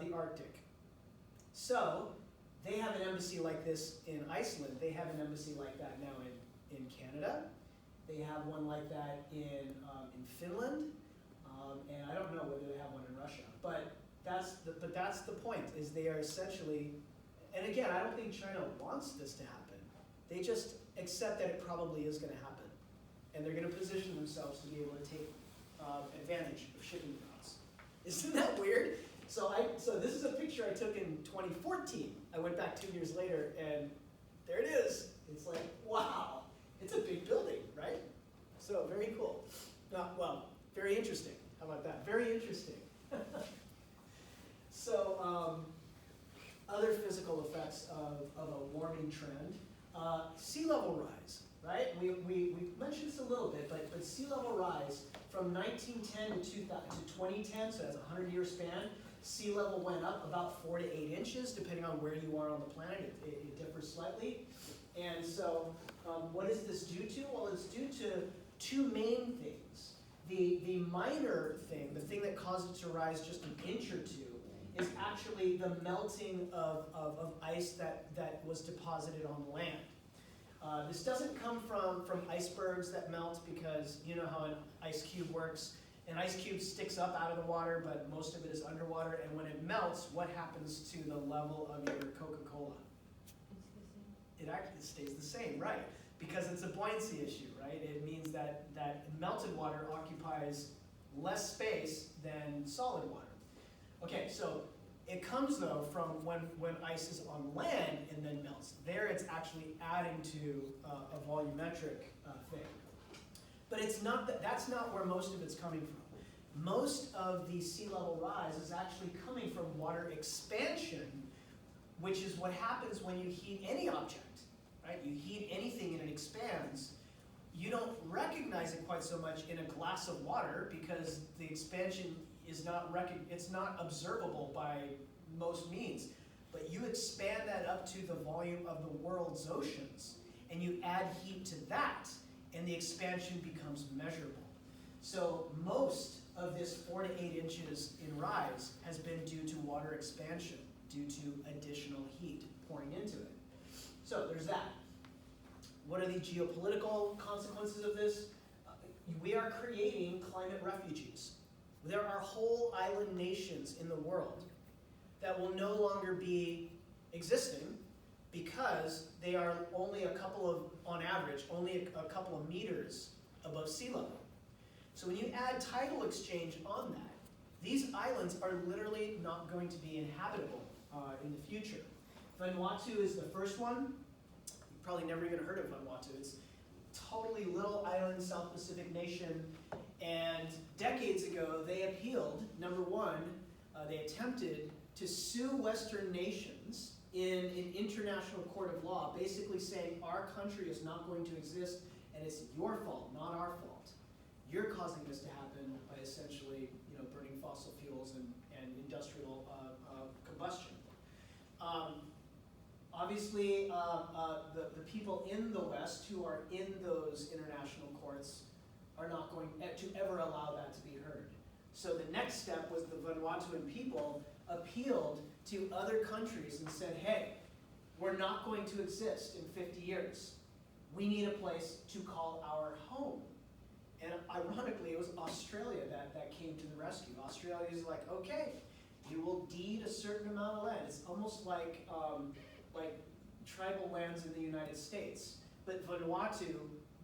the Arctic. So, they have an embassy like this in Iceland. They have an embassy like that now in Canada. They have one like that in Finland. And I don't know whether they have one in Russia. But that's the point, is they are essentially, and again, I don't think China wants this to happen. They just accept that it probably is going to happen. And they're going to position themselves to be able to take advantage of shipping routes. Isn't that weird? So this is a picture I took in 2014. I went back 2 years later, and there it is. It's like, wow, it's a big building, right? So very cool. Well, very interesting. How about that? Very interesting. So other physical effects of a warming trend. Sea level rise, right? We mentioned this a little bit, but sea level rise from 1910 to 2010, so that's a 100-year span, sea level went up about 4 to 8 inches, depending on where you are on the planet. It differs slightly. And so what is this due to? Well, it's due to two main things. The minor thing, the thing that caused it to rise just an inch or two, is actually the melting of ice that was deposited on the land. This doesn't come from icebergs that melt, because you know how an ice cube works. An ice cube sticks up out of the water, but most of it is underwater, and when it melts, what happens to the level of your Coca-Cola? It actually stays the same, right? Because it's a buoyancy issue, right? It means that melted water occupies less space than solid water. Okay, so it comes though from when ice is on land and then melts. There it's actually adding to a volumetric thing. But it's not that's not where most of it's coming from. Most of the sea level rise is actually coming from water expansion, which is what happens when you heat any object, right? You heat anything and it expands. You don't recognize it quite so much in a glass of water because the expansion is not it's not observable by most means. But you expand that up to the volume of the world's oceans, and you add heat to that, and the expansion becomes measurable. So most of this 4 to 8 inches in rise has been due to water expansion, due to additional heat pouring into it. So there's that. What are the geopolitical consequences of this? We are creating climate refugees. There are whole island nations in the world that will no longer be existing because they are only on average, only a couple of meters above sea level. So when you add tidal exchange on that, these islands are literally not going to be inhabitable in the future. Vanuatu is the first one. You've probably never even heard of Vanuatu. It's a totally little island, South Pacific nation. And decades ago, they appealed. Number one, they attempted to sue Western nations in an international court of law, basically saying our country is not going to exist and it's your fault, not our fault. You're causing this to happen by essentially, burning fossil fuels and industrial combustion. Obviously, the people in the West who are in those international courts are not going to ever allow that to be heard. So the next step was the Vanuatuan people appealed to other countries and said, hey, we're not going to exist in 50 years. We need a place to call our home. And ironically, it was Australia that came to the rescue. Australia is like, okay, you will deed a certain amount of land. It's almost like tribal lands in the United States. But Vanuatu,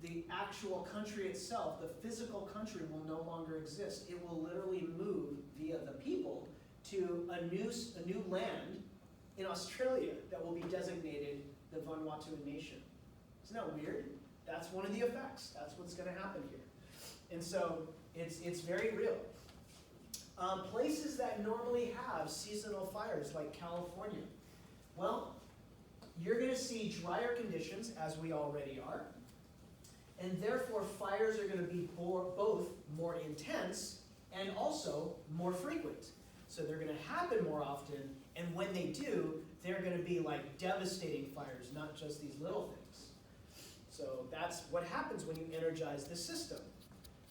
the actual country itself, the physical country, will no longer exist. It will literally move via the people to a new land in Australia that will be designated the Vanuatuan nation. Isn't that weird? That's one of the effects. That's what's going to happen here. And so it's very real. Places that normally have seasonal fires, like California, well, you're going to see drier conditions, as we already are, and therefore fires are going to be both more intense and also more frequent. So they're going to happen more often, and when they do, they're going to be like devastating fires, not just these little things. So that's what happens when you energize the system.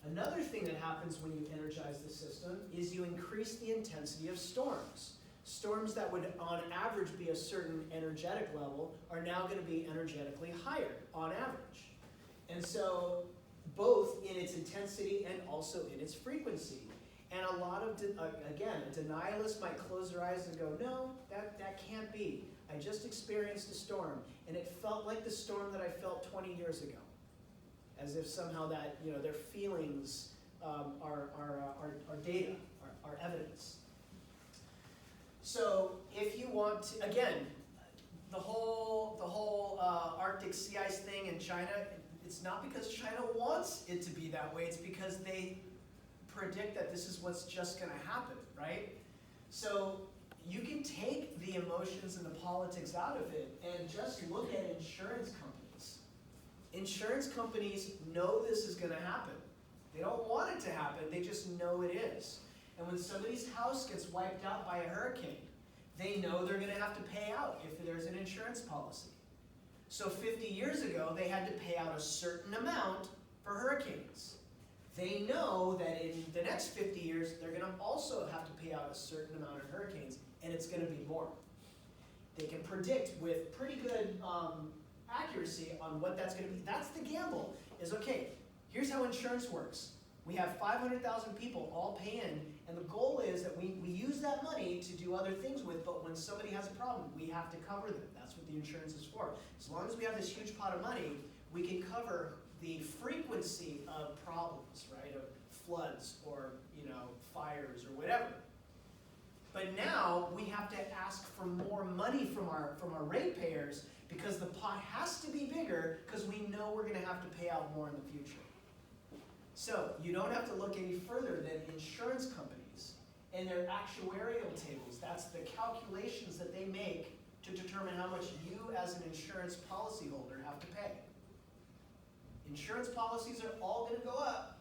Another thing that happens when you energize the system is you increase the intensity of storms. Storms that would on average be a certain energetic level are now going to be energetically higher on average. And so both in its intensity and also in its frequency. And a lot of, again, a denialist might close their eyes and go, no, that can't be. I just experienced a storm, and it felt like the storm that I felt 20 years ago. As if somehow that, their feelings are data, are evidence. So if you want to, again, the whole Arctic sea ice thing in China, it's not because China wants it to be that way, it's because they predict that this is what's just going to happen, right? So you can take the emotions and the politics out of it and just look at insurance companies. Insurance companies know this is going to happen. They don't want it to happen, they just know it is. And when somebody's house gets wiped out by a hurricane, they know they're going to have to pay out if there's an insurance policy. So 50 years ago, they had to pay out a certain amount for hurricanes. They know that in the next 50 years, they're going to also have to pay out a certain amount of hurricanes, and it's going to be more. They can predict with pretty good accuracy on what that's going to be. That's the gamble, is okay, here's how insurance works. We have 500,000 people all pay in, and the goal is that we use that money to do other things with, but when somebody has a problem, we have to cover them. That's what the insurance is for. As long as we have this huge pot of money, we can cover the frequency of problems, right, of floods or fires or whatever. But now we have to ask for more money from our ratepayers because the pot has to be bigger because we know we're going to have to pay out more in the future. So you don't have to look any further than insurance companies and their actuarial tables. That's the calculations that they make to determine how much you as an insurance policyholder have to pay. Insurance policies are all going to go up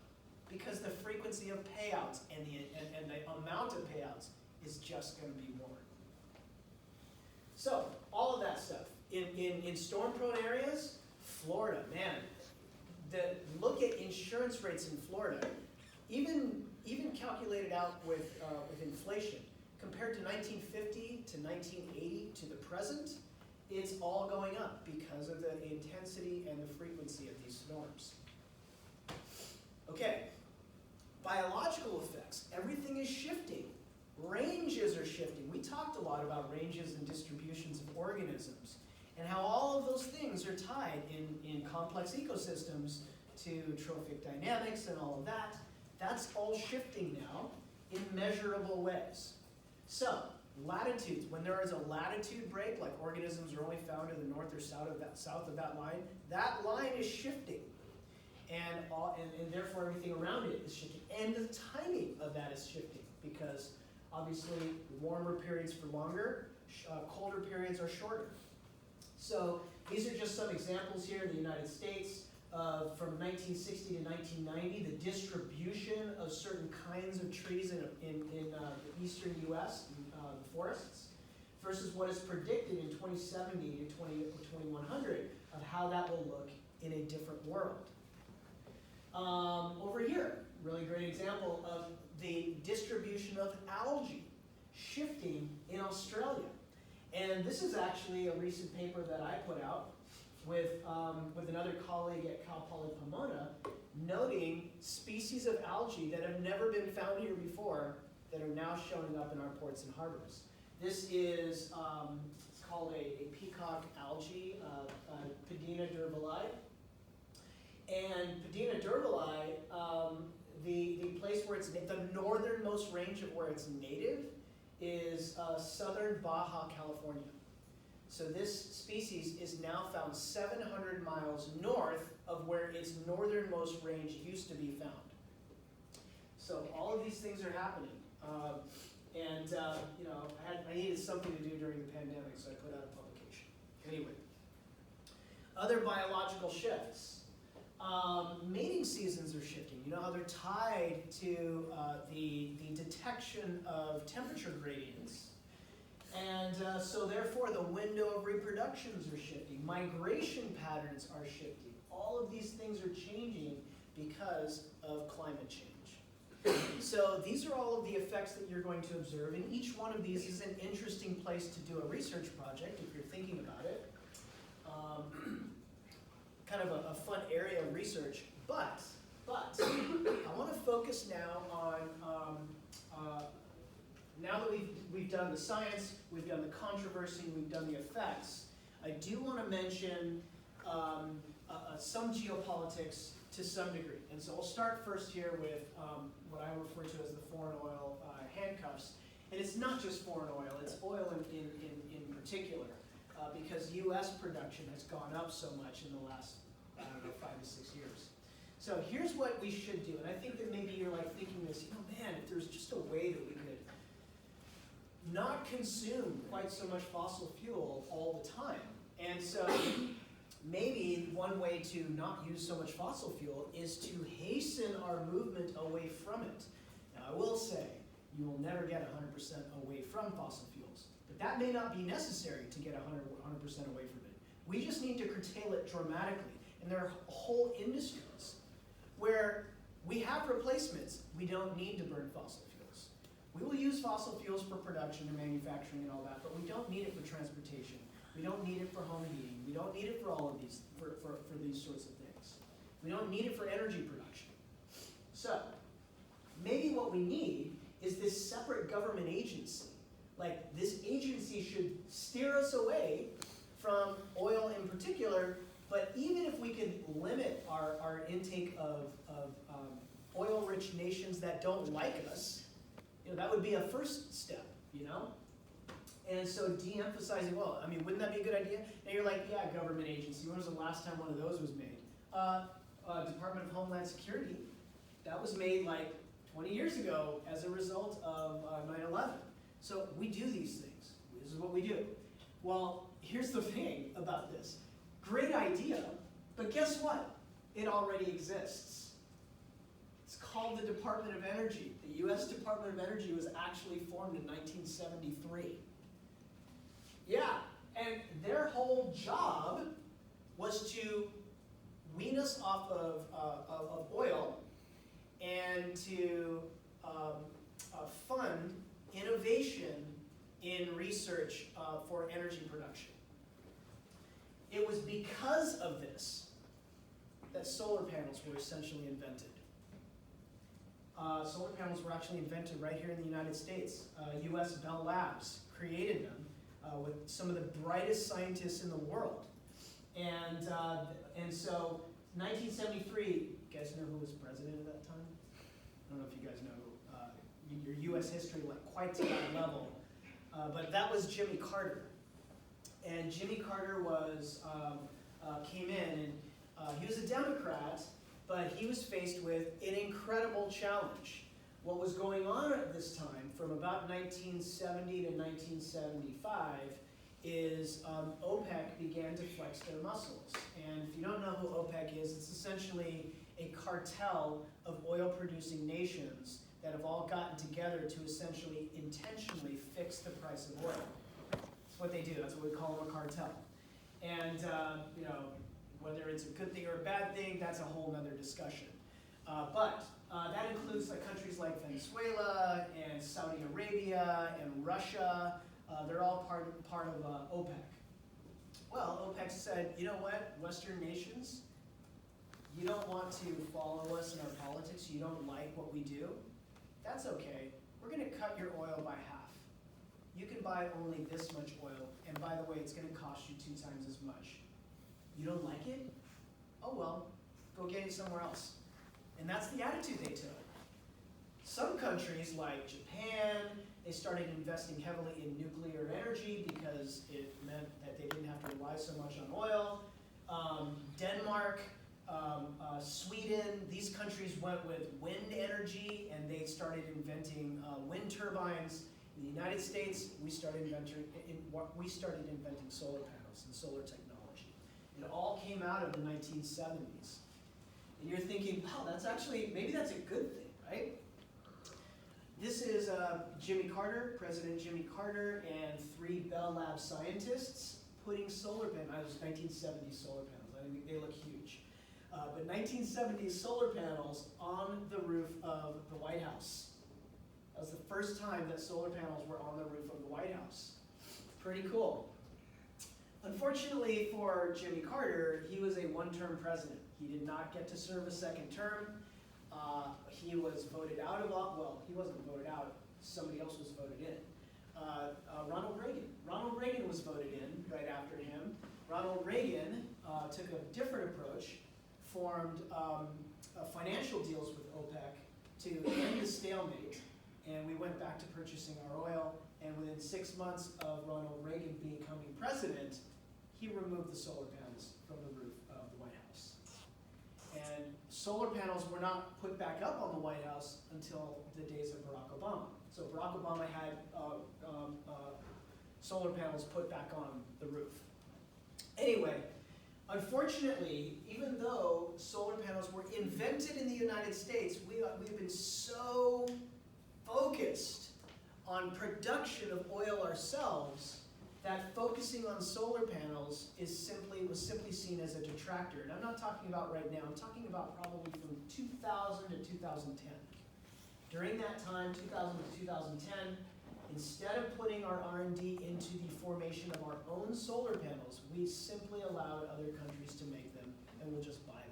because the frequency of payouts and the amount of payouts is just going to be more. So all of that stuff. In storm-prone areas, Florida, man, look at insurance rates in Florida, even calculated out with inflation, compared to 1950 to 1980 to the present, it's all going up because of the intensity and the frequency of these storms. Okay, biological effects. Everything is shifting. Ranges are shifting. We talked a lot about ranges and distributions of organisms and how all of those things are tied in complex ecosystems to trophic dynamics and all of that. That's all shifting now in measurable ways. So, latitudes, when there is a latitude break, like organisms are only found in the north or south of that line is shifting. And therefore everything around it is shifting. And the timing of that is shifting because obviously warmer periods for longer, colder periods are shorter. So these are just some examples here in the United States from 1960 to 1990, the distribution of certain kinds of trees in the eastern U.S., the forests, versus what is predicted in 2070 to 2100 of how that will look in a different world. Over here, really great example of the distribution of algae shifting in Australia. And this is actually a recent paper that I put out with another colleague at Cal Poly Pomona, noting species of algae that have never been found here before that are now showing up in our ports and harbors. This is it's called a peacock algae, Padina d'Urvillei. And Padina d'Urvillei, the place where it's the northernmost range of where it's native is southern Baja California. So this species is now found 700 miles north of where its northernmost range used to be found. So all of these things are happening. I needed something to do during the pandemic, so I put out a publication. Anyway, other biological shifts. Mating seasons are shifting. You know how they're tied to the detection of temperature gradients. And so therefore the window of reproductions are shifting. Migration patterns are shifting. All of these things are changing because of climate change. So these are all of the effects that you're going to observe, and each one of these is an interesting place to do a research project if you're thinking about it. Kind of a fun area of research, but I want to focus now on now that we've done the science, we've done the controversy, we've done the effects. I do want to mention some geopolitics to some degree, and so I'll start first here with what I refer to as the foreign oil handcuffs, and it's not just foreign oil; it's oil in particular. Because U.S. production has gone up so much in the last, 5 to 6 years. So here's what we should do, and I think that maybe you're like thinking this, man, if there's just a way that we could not consume quite so much fossil fuel all the time. And so maybe one way to not use so much fossil fuel is to hasten our movement away from it. Now I will say, you will never get 100% away from fossil fuels. But that may not be necessary to get 100% away from it. We just need to curtail it dramatically. And there are whole industries where we have replacements. We don't need to burn fossil fuels. We will use fossil fuels for production and manufacturing and all that, but we don't need it for transportation. We don't need it for home heating. We don't need it for all of these, for these sorts of things. We don't need it for energy production. So, maybe what we need is this separate government agency. Like, this agency should steer us away from oil in particular, but even if we could limit our intake of oil-rich nations that don't like us, that would be a first step, And so de-emphasizing, well, I mean, wouldn't that be a good idea? And you're like, yeah, government agency. When was the last time one of those was made? Department of Homeland Security. That was made like 20 years ago as a result of 9/11. So we do these things. This is what we do. Well, here's the thing about this. Great idea, but guess what? It already exists. It's called the Department of Energy. The U.S. Department of Energy was actually formed in 1973. Yeah, and their whole job was to wean us off of oil and to fund innovation in research for energy production. It was because of this that solar panels were essentially invented. Solar panels were actually invented right here in the United States. U.S. Bell Labs created them with some of the brightest scientists in the world. And so, 1973, you guys know who was president at that time? I don't know if you guys know your U.S. history like quite to that level, but that was Jimmy Carter. And Jimmy Carter came in, and he was a Democrat, but he was faced with an incredible challenge. What was going on at this time, from about 1970 to 1975, is OPEC began to flex their muscles. And if you don't know who OPEC is, it's essentially a cartel of oil-producing nations that have all gotten together to essentially intentionally fix the price of oil. That's what they do. That's what we call them, a cartel. And whether it's a good thing or a bad thing, that's a whole other discussion. But that includes countries like Venezuela and Saudi Arabia and Russia. They're all part of OPEC. Well, OPEC said, you know what, Western nations, you don't want to follow us in our politics, you don't like what we do, that's okay. We're going to cut your oil by half. You can buy only this much oil, and by the way, it's going to cost you 2 times as much. You don't like it? Oh well, go get it somewhere else. And that's the attitude they took. Some countries like Japan, they started investing heavily in nuclear energy because it meant that they didn't have to rely so much on oil. Denmark, Sweden, these countries went with wind energy and they started inventing wind turbines. In the United States, we started inventing solar panels and solar technology. It all came out of the 1970s. And you're thinking, wow, maybe that's a good thing, right? This is Jimmy Carter, President Jimmy Carter, and 3 Bell Labs scientists putting solar panels, 1970s solar panels, I mean, they look huge. But 1970s solar panels on the roof of the White House. That was the first time that solar panels were on the roof of the White House. Pretty cool. Unfortunately for Jimmy Carter, he was a one-term president. He did not get to serve a second term. He was voted out of office. Well, he wasn't voted out. Somebody else was voted in. Ronald Reagan. Ronald Reagan was voted in right after him. Ronald Reagan took a different approach, formed financial deals with OPEC to end the stalemate, and we went back to purchasing our oil. And within 6 months of Ronald Reagan becoming president, he removed the solar panels from the roof of the White House. And solar panels were not put back up on the White House until the days of Barack Obama. So Barack Obama had solar panels put back on the roof. Anyway, unfortunately, even though solar panels were invented in the United States, we've been so focused on production of oil ourselves that focusing on solar panels was simply seen as a detractor. And I'm not talking about right now, I'm talking about probably from 2000 to 2010. During that time, 2000 to 2010, instead of putting our R&D into the formation of our own solar panels, we simply allowed other countries to make them, and we'll just buy them.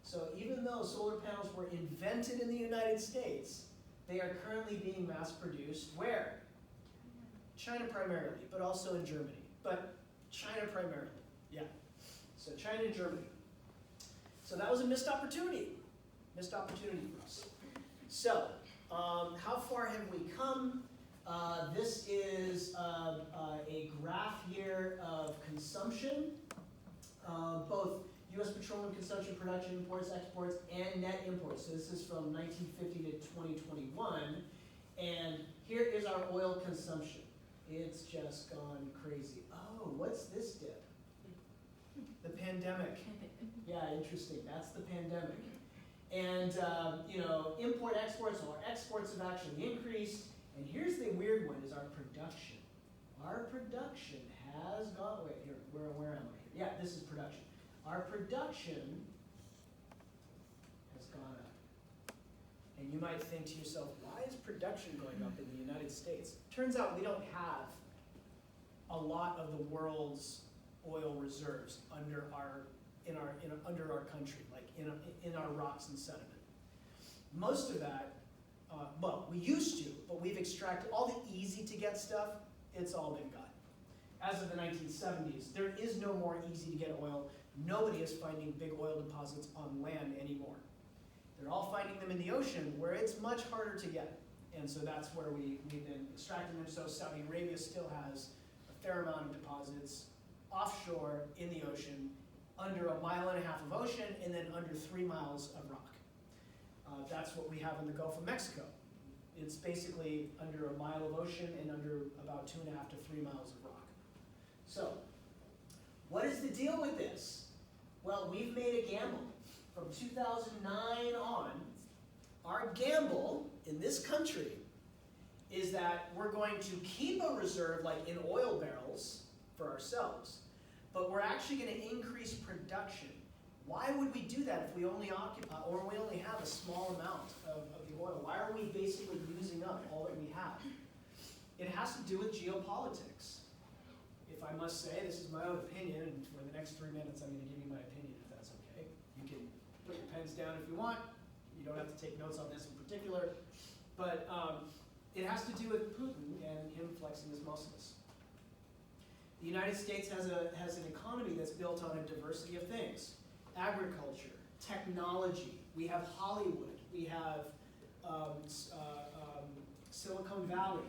So even though solar panels were invented in the United States, they are currently being mass produced where? China primarily, but also in Germany. But China primarily, yeah. So China and Germany. So that was a missed opportunity for us. So how far have we come? This is a graph here of consumption, both U.S. petroleum consumption, production, imports, exports, and net imports. So this is from 1950 to 2021. And here is our oil consumption. It's just gone crazy. Oh, what's this dip? The pandemic. Yeah, interesting. That's the pandemic. And import exports, or exports have actually increased. And here's the weird one: is our production. Our production has gone. Wait, here. Where am I? Yeah, this is production. Our production has gone up. And you might think to yourself, why is production going up in the United States? Turns out we don't have a lot of the world's oil reserves under our country, like in our rocks and sediment. Most of that, well, we used to, but we've extracted all the easy to get stuff. It's all been gone. As of the 1970s, there is no more easy to get oil. Nobody is finding big oil deposits on land anymore. They're all finding them in the ocean, where it's much harder to get. And so that's where we've been extracting them. So Saudi Arabia still has a fair amount of deposits offshore in the ocean, under 1.5 miles of ocean, and then under 3 miles of rock. That's what we have in the Gulf of Mexico. It's basically under 1 mile of ocean and under about 2.5 to 3 miles of rock. So, what is the deal with this? Well, we've made a gamble. From 2009 on, our gamble in this country is that we're going to keep a reserve, like in oil barrels, for ourselves, but we're actually going to increase production. Why would we do that if we only occupy, or we only have a small amount of the oil? Why are we basically using up all that we have? It has to do with geopolitics. If I must say, this is my own opinion, and for the next 3 minutes I'm going to give you my opinion, if that's okay. You can put your pens down if you want. You don't have to take notes on this in particular. But it has to do with Putin and him flexing his muscles. The United States has an economy that's built on a diversity of things. Agriculture, technology, we have Hollywood, we have Silicon Valley.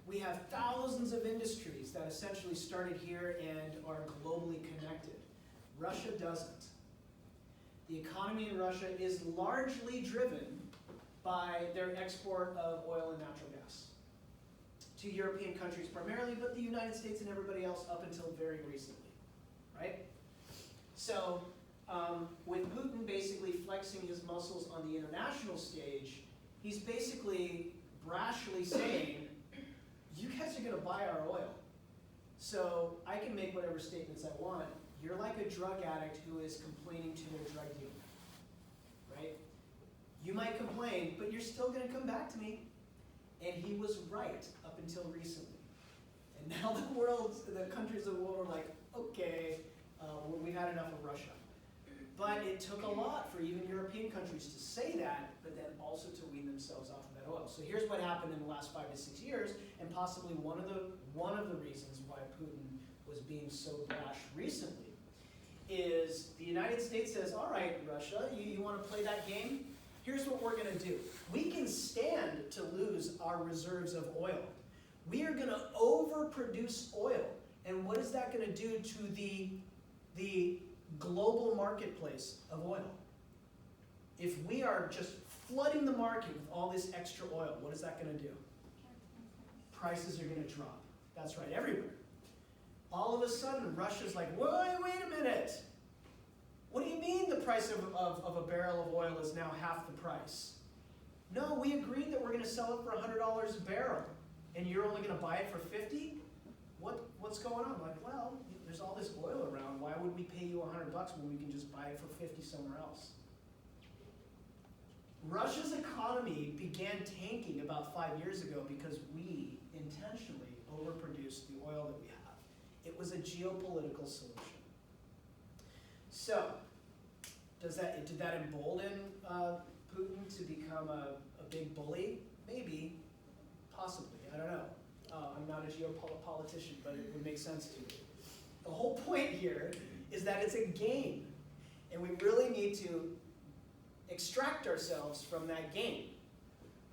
We have thousands of industries that essentially started here and are globally connected. Russia doesn't. The economy in Russia is largely driven by their export of oil and natural gas to European countries primarily, but the United States and everybody else up until very recently, right? So with Putin basically flexing his muscles on the international stage, he's basically brashly saying, you guys are going to buy our oil. So I can make whatever statements I want. You're like a drug addict who is complaining to their drug dealer, right? You might complain, but you're still going to come back to me. And he was right up until recently. And now the countries of the world are like, okay, we've had enough of Russia. But it took a lot for even European countries to say that, but then also to wean themselves off of that oil. So here's what happened in the last 5 to 6 years, and possibly one of the reasons why Putin was being so brash recently, is the United States says, all right, Russia, you want to play that game? Here's what we're going to do. We can stand to lose our reserves of oil. We are going to overproduce oil. And what is that going to do to the global marketplace of oil? If we are just flooding the market with all this extra oil, what is that going to do? Prices are going to drop. That's right, everywhere. All of a sudden, Russia's like, wait a minute. What do you mean the price of a barrel of oil is now half the price? No, we agreed that we're going to sell it for $100 a barrel, and you're only going to buy it for $50? what's going on? Like, well, there's all this oil around. Why would we pay you $100 when we can just buy it for 50 somewhere else? Russia's economy began tanking about 5 years ago because we intentionally overproduced the oil that we have. It was a geopolitical solution. So, did that embolden Putin to become a big bully? Maybe, possibly, I don't know. I'm not a geopolitician, but it would make sense to me. The whole point here is that it's a game, and we really need to extract ourselves from that game,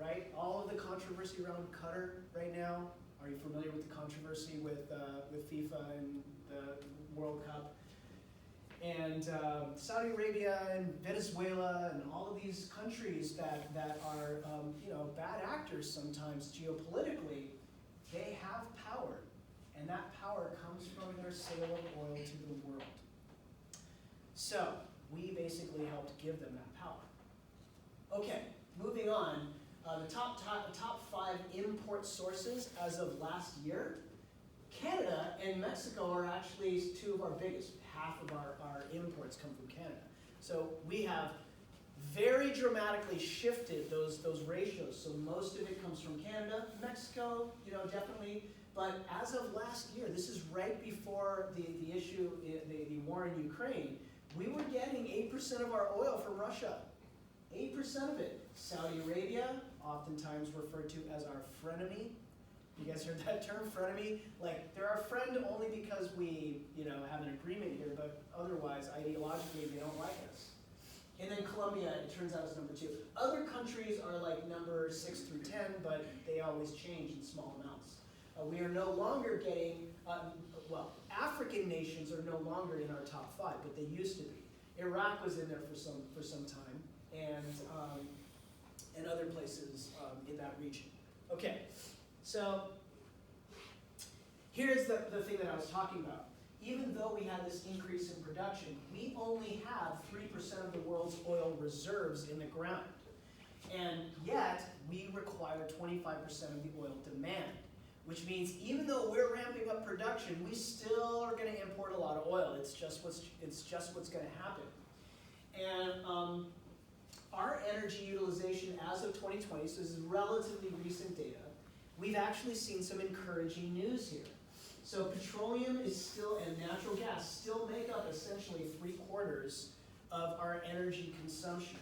right? All of the controversy around Qatar right now. Are you familiar with the controversy with FIFA and the World Cup? And Saudi Arabia and Venezuela and all of these countries that are bad actors sometimes geopolitically, they have power, and that power comes from their sale of oil to the world. So we basically helped give them that power. Okay, moving on. The top 5 import sources as of last year. Canada and Mexico are actually 2 of our biggest. Half of our imports come from Canada. So we have very dramatically shifted those ratios. So most of it comes from Canada. Mexico, definitely. But as of last year, this is right before the issue, the war in Ukraine, we were getting 8% of our oil from Russia. 8% of it. Saudi Arabia, oftentimes referred to as our frenemy. You guys heard that term, frenemy? Like, they're our friend only because we, have an agreement here, but otherwise, ideologically, they don't like us. And then Colombia, it turns out, is number 2. Other countries are like number 6 through 10, but they always change in small amounts. We are no longer getting, African nations are no longer in our top 5, but they used to be. Iraq was in there for some time, and other places in that region. Okay, so here's the thing that I was talking about. Even though we had this increase in production, we only have 3% of the world's oil reserves in the ground. And yet, we require 25% of the oil demand, which means even though we're ramping up production, we still are going to import a lot of oil. It's just what's going to happen. And our energy utilization as of 2020, so this is relatively recent data, we've actually seen some encouraging news here. So petroleum is still, and natural gas still make up essentially 3/4 of our energy consumption.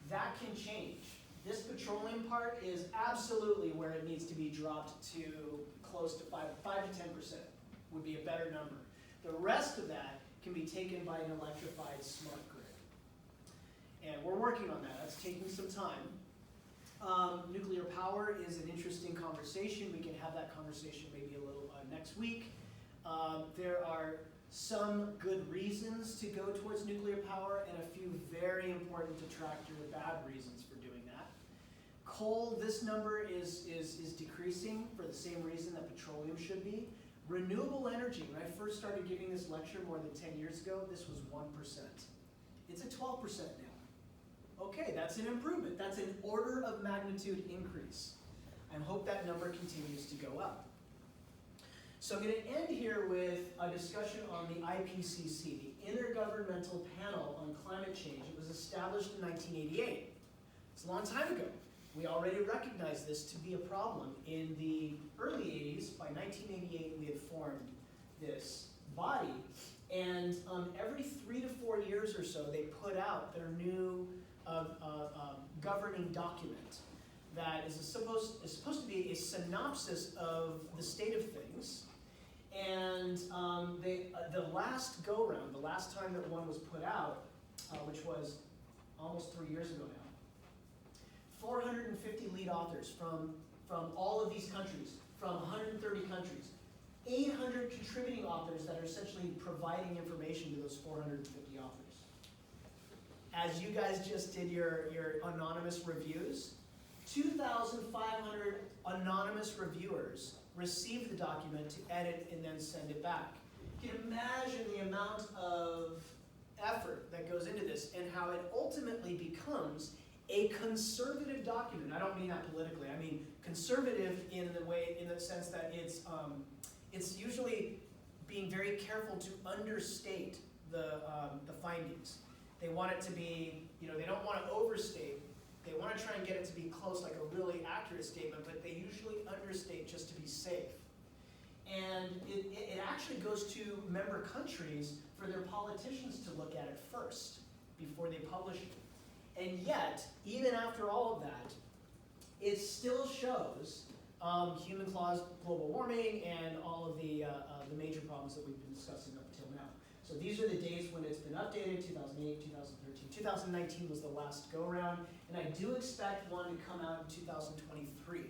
That can change. This petroleum part is absolutely where it needs to be dropped to close to 5 to 10% would be a better number. The rest of that can be taken by an electrified smart grid. And we're working on that. That's taking some time. Nuclear power is an interesting conversation. We can have that conversation maybe a little next week. There are some good reasons to go towards nuclear power and a few very important detractor bad reasons for doing that. Coal, this number is decreasing for the same reason that petroleum should be. Renewable energy, when I first started giving this lecture more than 10 years ago, this was 1%. It's at 12% now. Okay, that's an improvement. That's an order of magnitude increase. I hope that number continues to go up. So I'm going to end here with a discussion on the IPCC, the Intergovernmental Panel on Climate Change. It was established in 1988. It's a long time ago. We already recognized this to be a problem. In the early 80s, by 1988, we had formed this body. And every 3 to 4 years or so, they put out their new governing document that is supposed to be a synopsis of the state of things. And the last go-round, the last time that one was put out, which was almost 3 years ago now, 450 lead authors from all of these countries, from 130 countries, 800 contributing authors that are essentially providing information to those 450 authors. As you guys just did your anonymous reviews, 2,500 anonymous reviewers received the document to edit and then send it back. You can imagine the amount of effort that goes into this and how it ultimately becomes a conservative document. I don't mean that politically. I mean conservative in the sense that it's usually being very careful to understate the findings. They want it to be, they don't want to overstate. They want to try and get it to be close, like a really accurate statement, but they usually understate just to be safe. And it actually goes to member countries for their politicians to look at it first before they publish it. And yet, even after all of that, it still shows human-caused global warming and all of the major problems that we've been discussing up until now. So these are the dates when it's been updated: 2008, 2013. 2019 was the last go-around, and I do expect one to come out in 2023.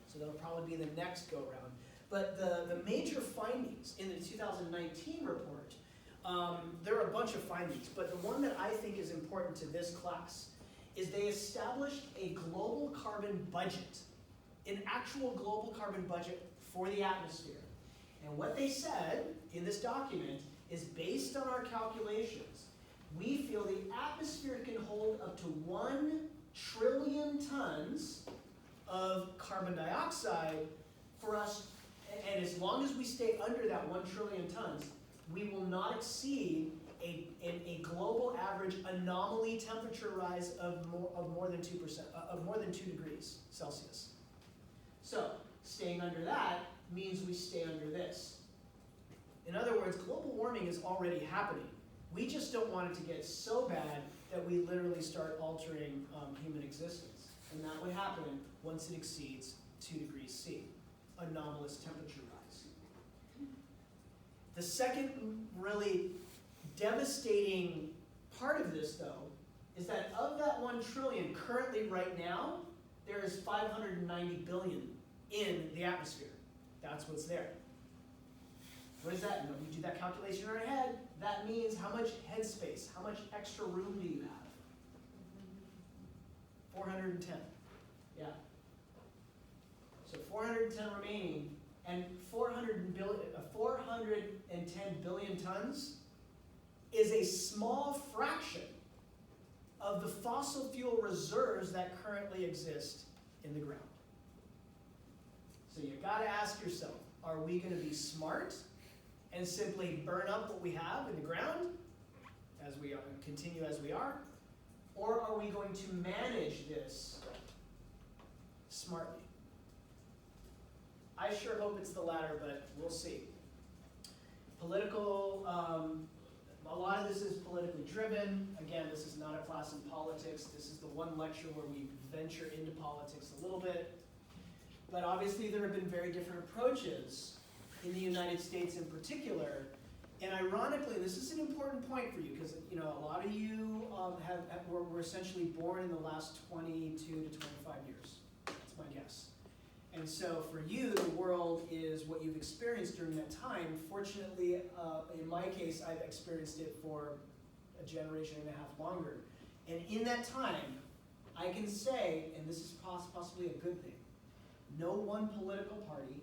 So that'll probably be the next go-around. But the major findings in the 2019 report, there are a bunch of findings, but the one that I think is important to this class is they established a global carbon budget, an actual global carbon budget for the atmosphere. And what they said in this document is, based on our calculations, we feel the atmosphere can hold up to 1 trillion tons of carbon dioxide for us, and as long as we stay under that 1 trillion tons, we will not exceed a global average anomaly temperature rise of more than 2%, of more than 2 degrees Celsius. So staying under that means we stay under this. In other words, global warming is already happening. We just don't want it to get so bad that we literally start altering human existence. And that would happen once it exceeds 2 degrees C, anomalous temperature rise. The second really devastating part of this, though, is that of that 1 trillion, currently right now, there is 590 billion in the atmosphere. That's what's there. What does that mean? When you do that calculation in our head, that means how much headspace, how much extra room do you have? 410. Yeah. So 410 remaining, and 410 billion tons is a small fraction of the fossil fuel reserves that currently exist in the ground. So you gotta ask yourself, are we gonna be smart and simply burn up what we have in the ground as we continue as we are? Or are we going to manage this smartly? I sure hope it's the latter, but we'll see. Political, a lot of this is politically driven. Again, this is not a class in politics. This is the one lecture where we venture into politics a little bit. But obviously there have been very different approaches in the United States in particular. And ironically, this is an important point for you, because a lot of you were essentially born in the last 22 to 25 years. That's my guess. And so for you, the world is what you've experienced during that time. Fortunately, in my case, I've experienced it for a generation and a half longer. And in that time, I can say, and this is possibly a good thing, no one political party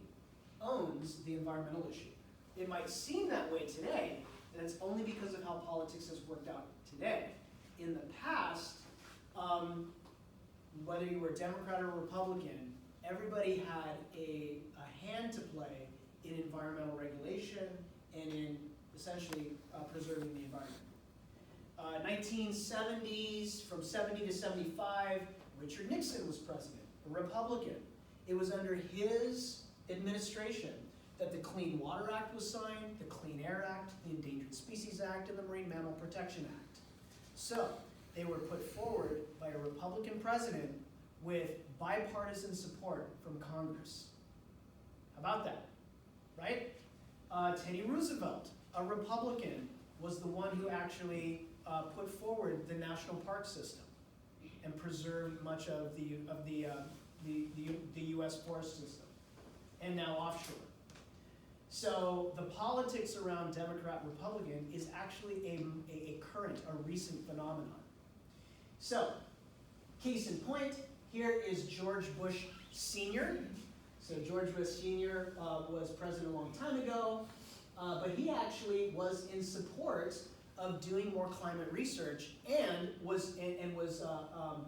owns the environmental issue. It might seem that way today, and it's only because of how politics has worked out today. In the past, whether you were Democrat or Republican, everybody had a hand to play in environmental regulation and in essentially preserving the environment. 1970s, from 70 to 75, Richard Nixon was president, a Republican. It was under his administration that the Clean Water Act was signed, the Clean Air Act, the Endangered Species Act, and the Marine Mammal Protection Act. So they were put forward by a Republican president with bipartisan support from Congress. How about that, right? Teddy Roosevelt, a Republican, was the one who actually put forward the national park system and preserved much of the U.S. forest system, and now offshore. So the politics around Democrat-Republican is actually a current, a recent phenomenon. So, case in point, here is George Bush Sr. So George Bush Sr. Was president a long time ago, but he actually was in support of doing more climate research and was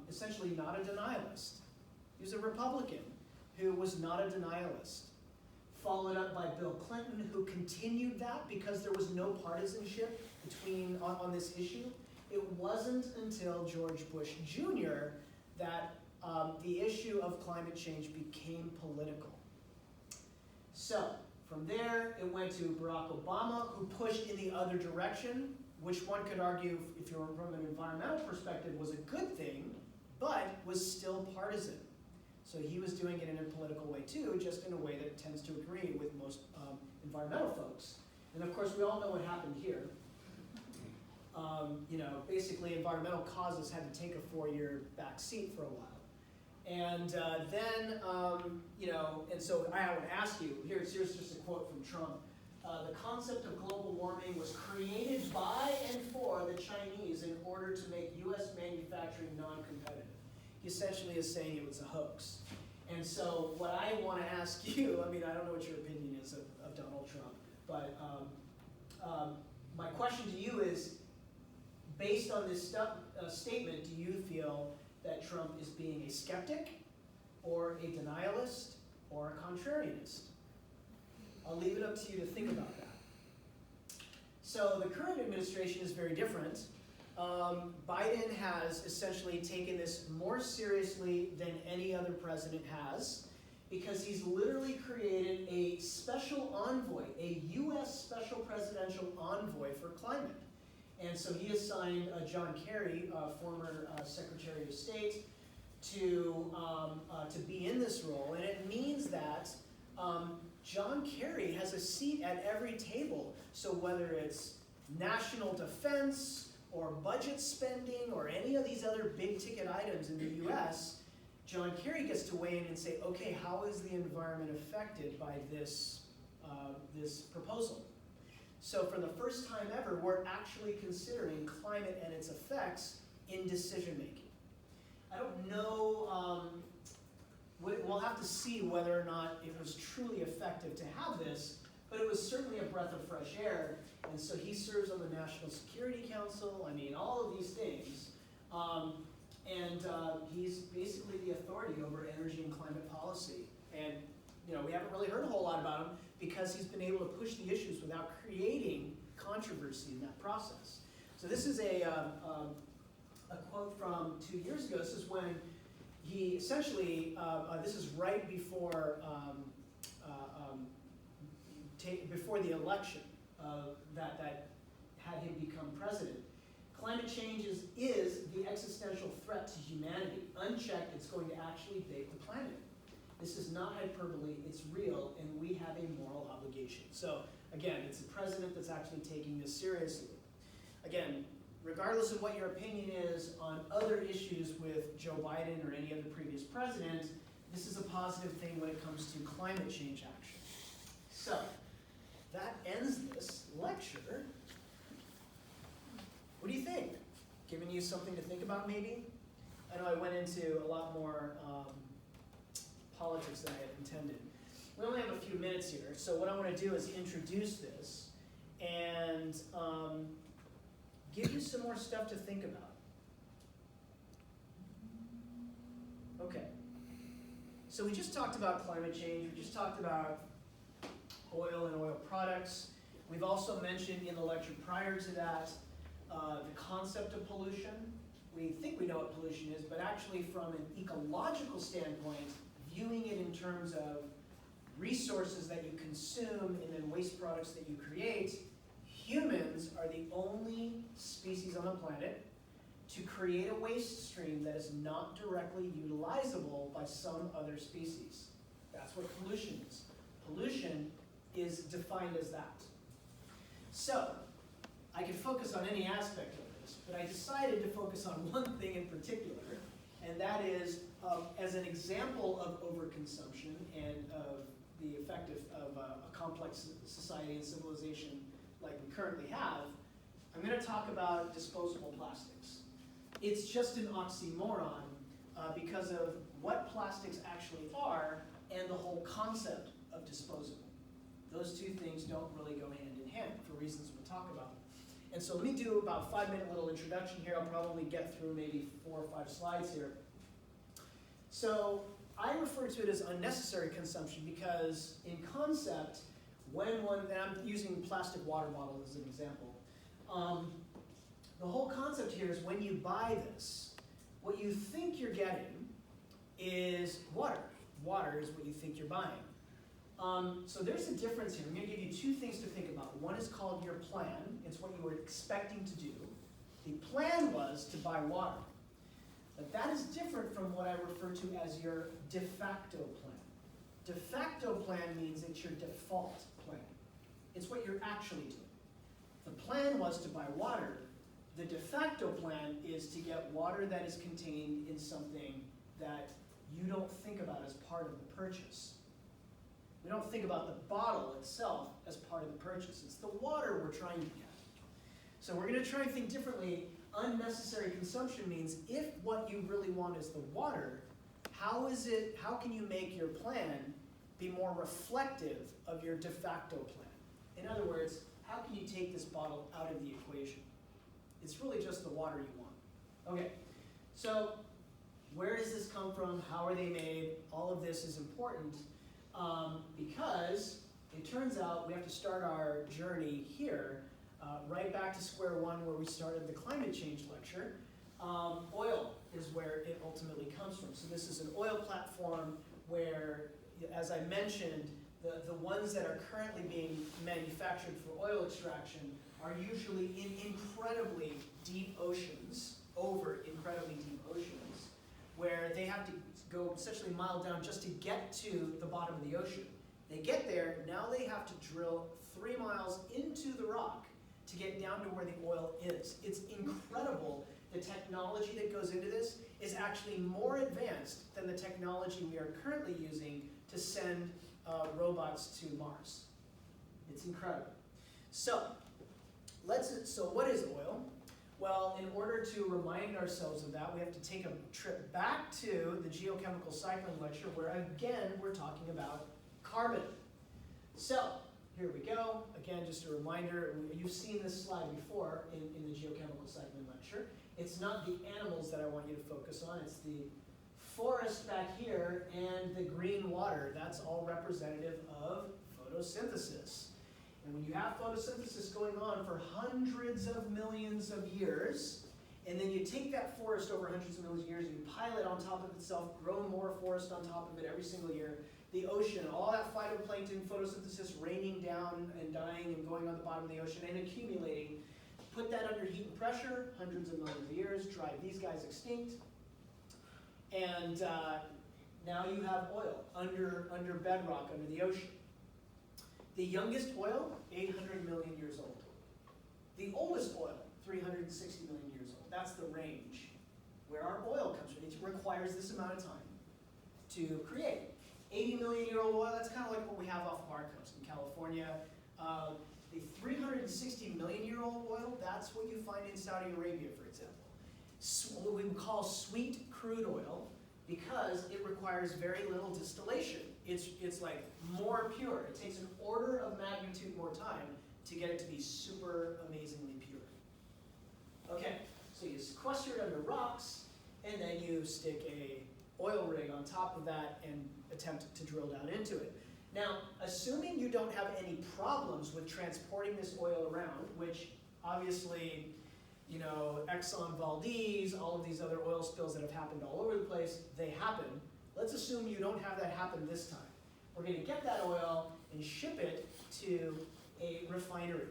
essentially not a denialist. He was a Republican who was not a denialist. followed up by Bill Clinton, who continued that because there was no partisanship on this issue. It wasn't until George Bush Jr. that the issue of climate change became political. So, from there, it went to Barack Obama, who pushed in the other direction, which one could argue, if you're from an environmental perspective, was a good thing, but was still partisan. So he was doing it in a political way too, just in a way that tends to agree with most environmental folks. And of course, we all know what happened here. Basically environmental causes had to take a 4-year back seat for a while. And then, and so I would ask you, here's just a quote from Trump. The concept of global warming was created by and for the Chinese in order to make US manufacturing non-competitive. He essentially is saying it was a hoax. And so what I want to ask you, I don't know what your opinion is of Donald Trump, but my question to you is, based on this statement, do you feel that Trump is being a skeptic, or a denialist, or a contrarianist? I'll leave it up to you to think about that. So the current administration is very different. Biden has essentially taken this more seriously than any other president has, because he's literally created a special envoy, a US special presidential envoy for climate. And so he assigned John Kerry, former Secretary of State, to be in this role. And it means that John Kerry has a seat at every table. So whether it's national defense, or budget spending, or any of these other big ticket items in the US, John Kerry gets to weigh in and say, okay, how is the environment affected by this proposal? So for the first time ever, we're actually considering climate and its effects in decision making. I don't know, we'll have to see whether or not it was truly effective to have this, but it was certainly a breath of fresh air. And so he serves on the National Security Council, all of these things. He's basically the authority over energy and climate policy. And we haven't really heard a whole lot about him because he's been able to push the issues without creating controversy in that process. So this is a quote from 2 years ago. This is when he essentially, this is right before before the election that had him become president. Climate change is the existential threat to humanity. Unchecked, it's going to actually bake the planet. This is not hyperbole, it's real, and we have a moral obligation. So again, it's the president that's actually taking this seriously. Again, regardless of what your opinion is on other issues with Joe Biden or any other previous president, this is a positive thing when it comes to climate change action. So, that ends this lecture. What do you think? Giving you something to think about, maybe? I know I went into a lot more politics than I had intended. We only have a few minutes here, so what I want to do is introduce this and give you some more stuff to think about. Okay. So we just talked about climate change. We just talked about oil and oil products. We've also mentioned in the lecture prior to that the concept of pollution. We think we know what pollution is, but actually from an ecological standpoint, viewing it in terms of resources that you consume and then waste products that you create, humans are the only species on the planet to create a waste stream that is not directly utilizable by some other species. That's what pollution is. Pollution is defined as that. So, I could focus on any aspect of this, but I decided to focus on one thing in particular, and that is, as an example of overconsumption and of the effect of a complex society and civilization like we currently have, I'm going to talk about disposable plastics. It's just an oxymoron because of what plastics actually are and the whole concept of disposable. Those two things don't really go hand in hand for reasons we'll talk about. And so let me do about a 5-minute little introduction here. I'll probably get through maybe 4 or 5 slides here. So I refer to it as unnecessary consumption because in concept, when one, and I'm using plastic water bottle as an example, the whole concept here is when you buy this, what you think you're getting is water. Water is what you think you're buying. So there's a difference here. I'm going to give you two things to think about. One is called your plan. It's what you were expecting to do. The plan was to buy water. But that is different from what I refer to as your de facto plan. De facto plan means it's your default plan. It's what you're actually doing. The plan was to buy water. The de facto plan is to get water that is contained in something that you don't think about as part of the purchase. We don't think about the bottle itself as part of the purchase. It's the water we're trying to get. So we're going to try and think differently. Unnecessary consumption means if what you really want is the water, how can you make your plan be more reflective of your de facto plan? In other words, how can you take this bottle out of the equation? It's really just the water you want. Okay, so where does this come from? How are they made? All of this is important because it turns out we have to start our journey here, right back to square one where we started the climate change lecture. Oil is where it ultimately comes from. So this is an oil platform where, as I mentioned, the ones that are currently being manufactured for oil extraction are usually in incredibly deep oceans, over incredibly deep oceans, where they have to go essentially a mile down just to get to the bottom of the ocean. They get there, now they have to drill 3 miles into the rock to get down to where the oil is. It's incredible. The technology that goes into this is actually more advanced than the technology we are currently using to send robots to Mars. It's incredible. So what is oil? Well, in order to remind ourselves of that, we have to take a trip back to the geochemical cycling lecture where, again, we're talking about carbon. So, here we go. Again, just a reminder, you've seen this slide before in the geochemical cycling lecture. It's not the animals that I want you to focus on, it's the forest back here and the green water. That's all representative of photosynthesis. And when you have photosynthesis going on for hundreds of millions of years, and then you take that forest over hundreds of millions of years, and you pile it on top of itself, grow more forest on top of it every single year, the ocean, all that phytoplankton, photosynthesis raining down and dying and going on the bottom of the ocean and accumulating, put that under heat and pressure, hundreds of millions of years, drive these guys extinct, and now you have oil under bedrock, under the ocean. The youngest oil, 800 million years old. The oldest oil, 360 million years old. That's the range where our oil comes from. It requires this amount of time to create. 80-million-year-old oil, that's kind of like what we have off of our coast in California. The 360-million-year-old oil, that's what you find in Saudi Arabia, for example. What we would call sweet crude oil, because it requires very little distillation. It's like more pure. It takes an order of magnitude more time to get it to be super amazingly pure. Okay, so you sequester it under rocks, and then you stick a oil rig on top of that and attempt to drill down into it. Now, assuming you don't have any problems with transporting this oil around, which obviously, you know, Exxon Valdez, all of these other oil spills that have happened all over the place, they happen. Let's assume you don't have that happen this time. We're going to get that oil and ship it to a refinery.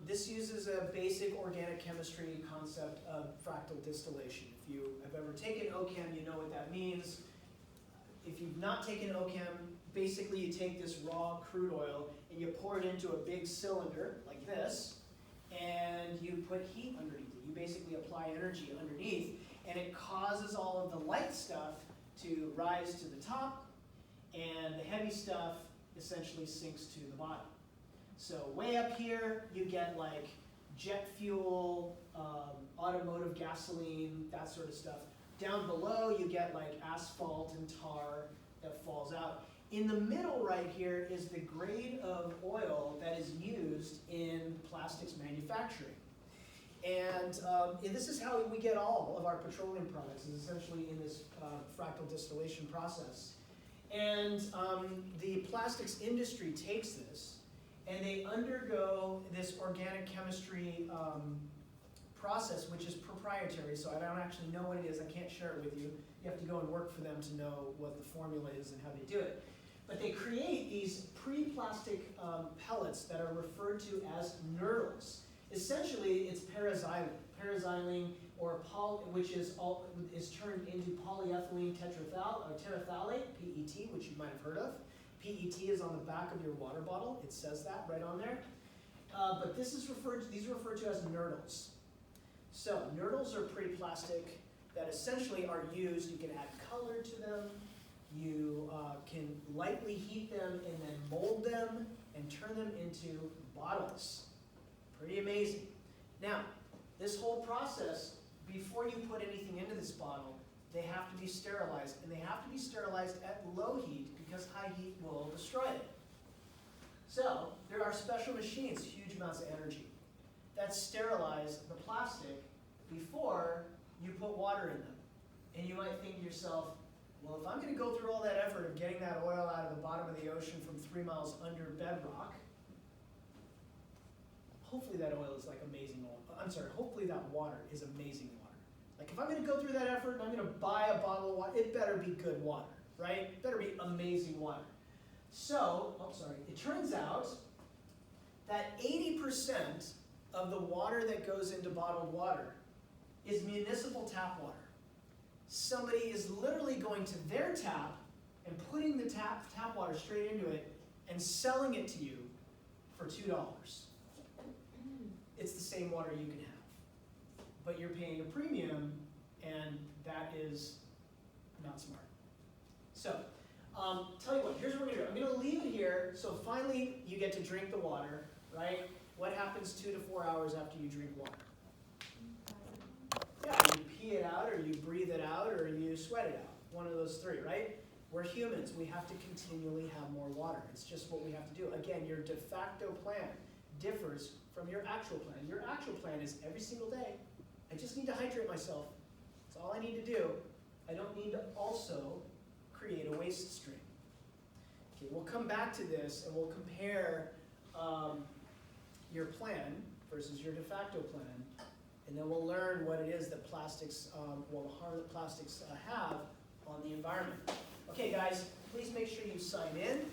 This uses a basic organic chemistry concept of fractal distillation. If you have ever taken OChem, you know what that means. If you've not taken OChem, basically you take this raw crude oil and you pour it into a big cylinder like this, and you put heat underneath it. You basically apply energy underneath, and it causes all of the light stuff to rise to the top, and the heavy stuff essentially sinks to the bottom. So way up here, you get like jet fuel, automotive gasoline, that sort of stuff. Down below, you get like asphalt and tar that falls out. In the middle right here is the grade of oil that is used in plastics manufacturing. And this is how we get all of our petroleum products, is essentially in this fractal distillation process. And the plastics industry takes this, and they undergo this organic chemistry process, which is proprietary, so I don't actually know what it is. I can't share it with you. You have to go and work for them to know what the formula is and how they do it. But they create these pre-plastic pellets that are referred to as nurdles. Essentially, it's paraxylene. Paraxylene, or which is turned into polyethylene terephthalate, PET, which you might have heard of. PET is on the back of your water bottle. It says that right on there. But these are referred to as nurdles. So nurdles are pre-plastic that essentially are used. You can add color to them. You can lightly heat them and then mold them and turn them into bottles. Pretty amazing. Now, this whole process, before you put anything into this bottle, they have to be sterilized. And they have to be sterilized at low heat because high heat will destroy it. So, there are special machines, huge amounts of energy, that sterilize the plastic before you put water in them. And you might think to yourself, well, if I'm going to go through all that effort of getting that oil out of the bottom of the ocean from 3 miles under bedrock, hopefully that oil is like amazing oil. I'm sorry, hopefully that water is amazing water. Like if I'm going to go through that effort and I'm going to buy a bottle of water, it better be good water, right? It better be amazing water. So, it turns out that 80% of the water that goes into bottled water is municipal tap water. Somebody is literally going to their tap and putting the tap water straight into it and selling it to you for $2. It's the same water you can have, but you're paying a premium, and that is not smart. So, tell you what, here's what we're going to do. I'm going to leave it here, so finally you get to drink the water, right? What happens 2 to 4 hours after you drink water? Yeah, you pee it out, or you breathe it out, or you sweat it out. One of those three, right? We're humans. We have to continually have more water. It's just what we have to do. Again, your de facto plan differs from your actual plan. Your actual plan is every single day, I just need to hydrate myself. That's all I need to do. I don't need to also create a waste stream. Okay, we'll come back to this and we'll compare your plan versus your de facto plan, and then we'll learn what it is that plastics, the harm that plastics have on the environment. Okay guys, please make sure you sign in.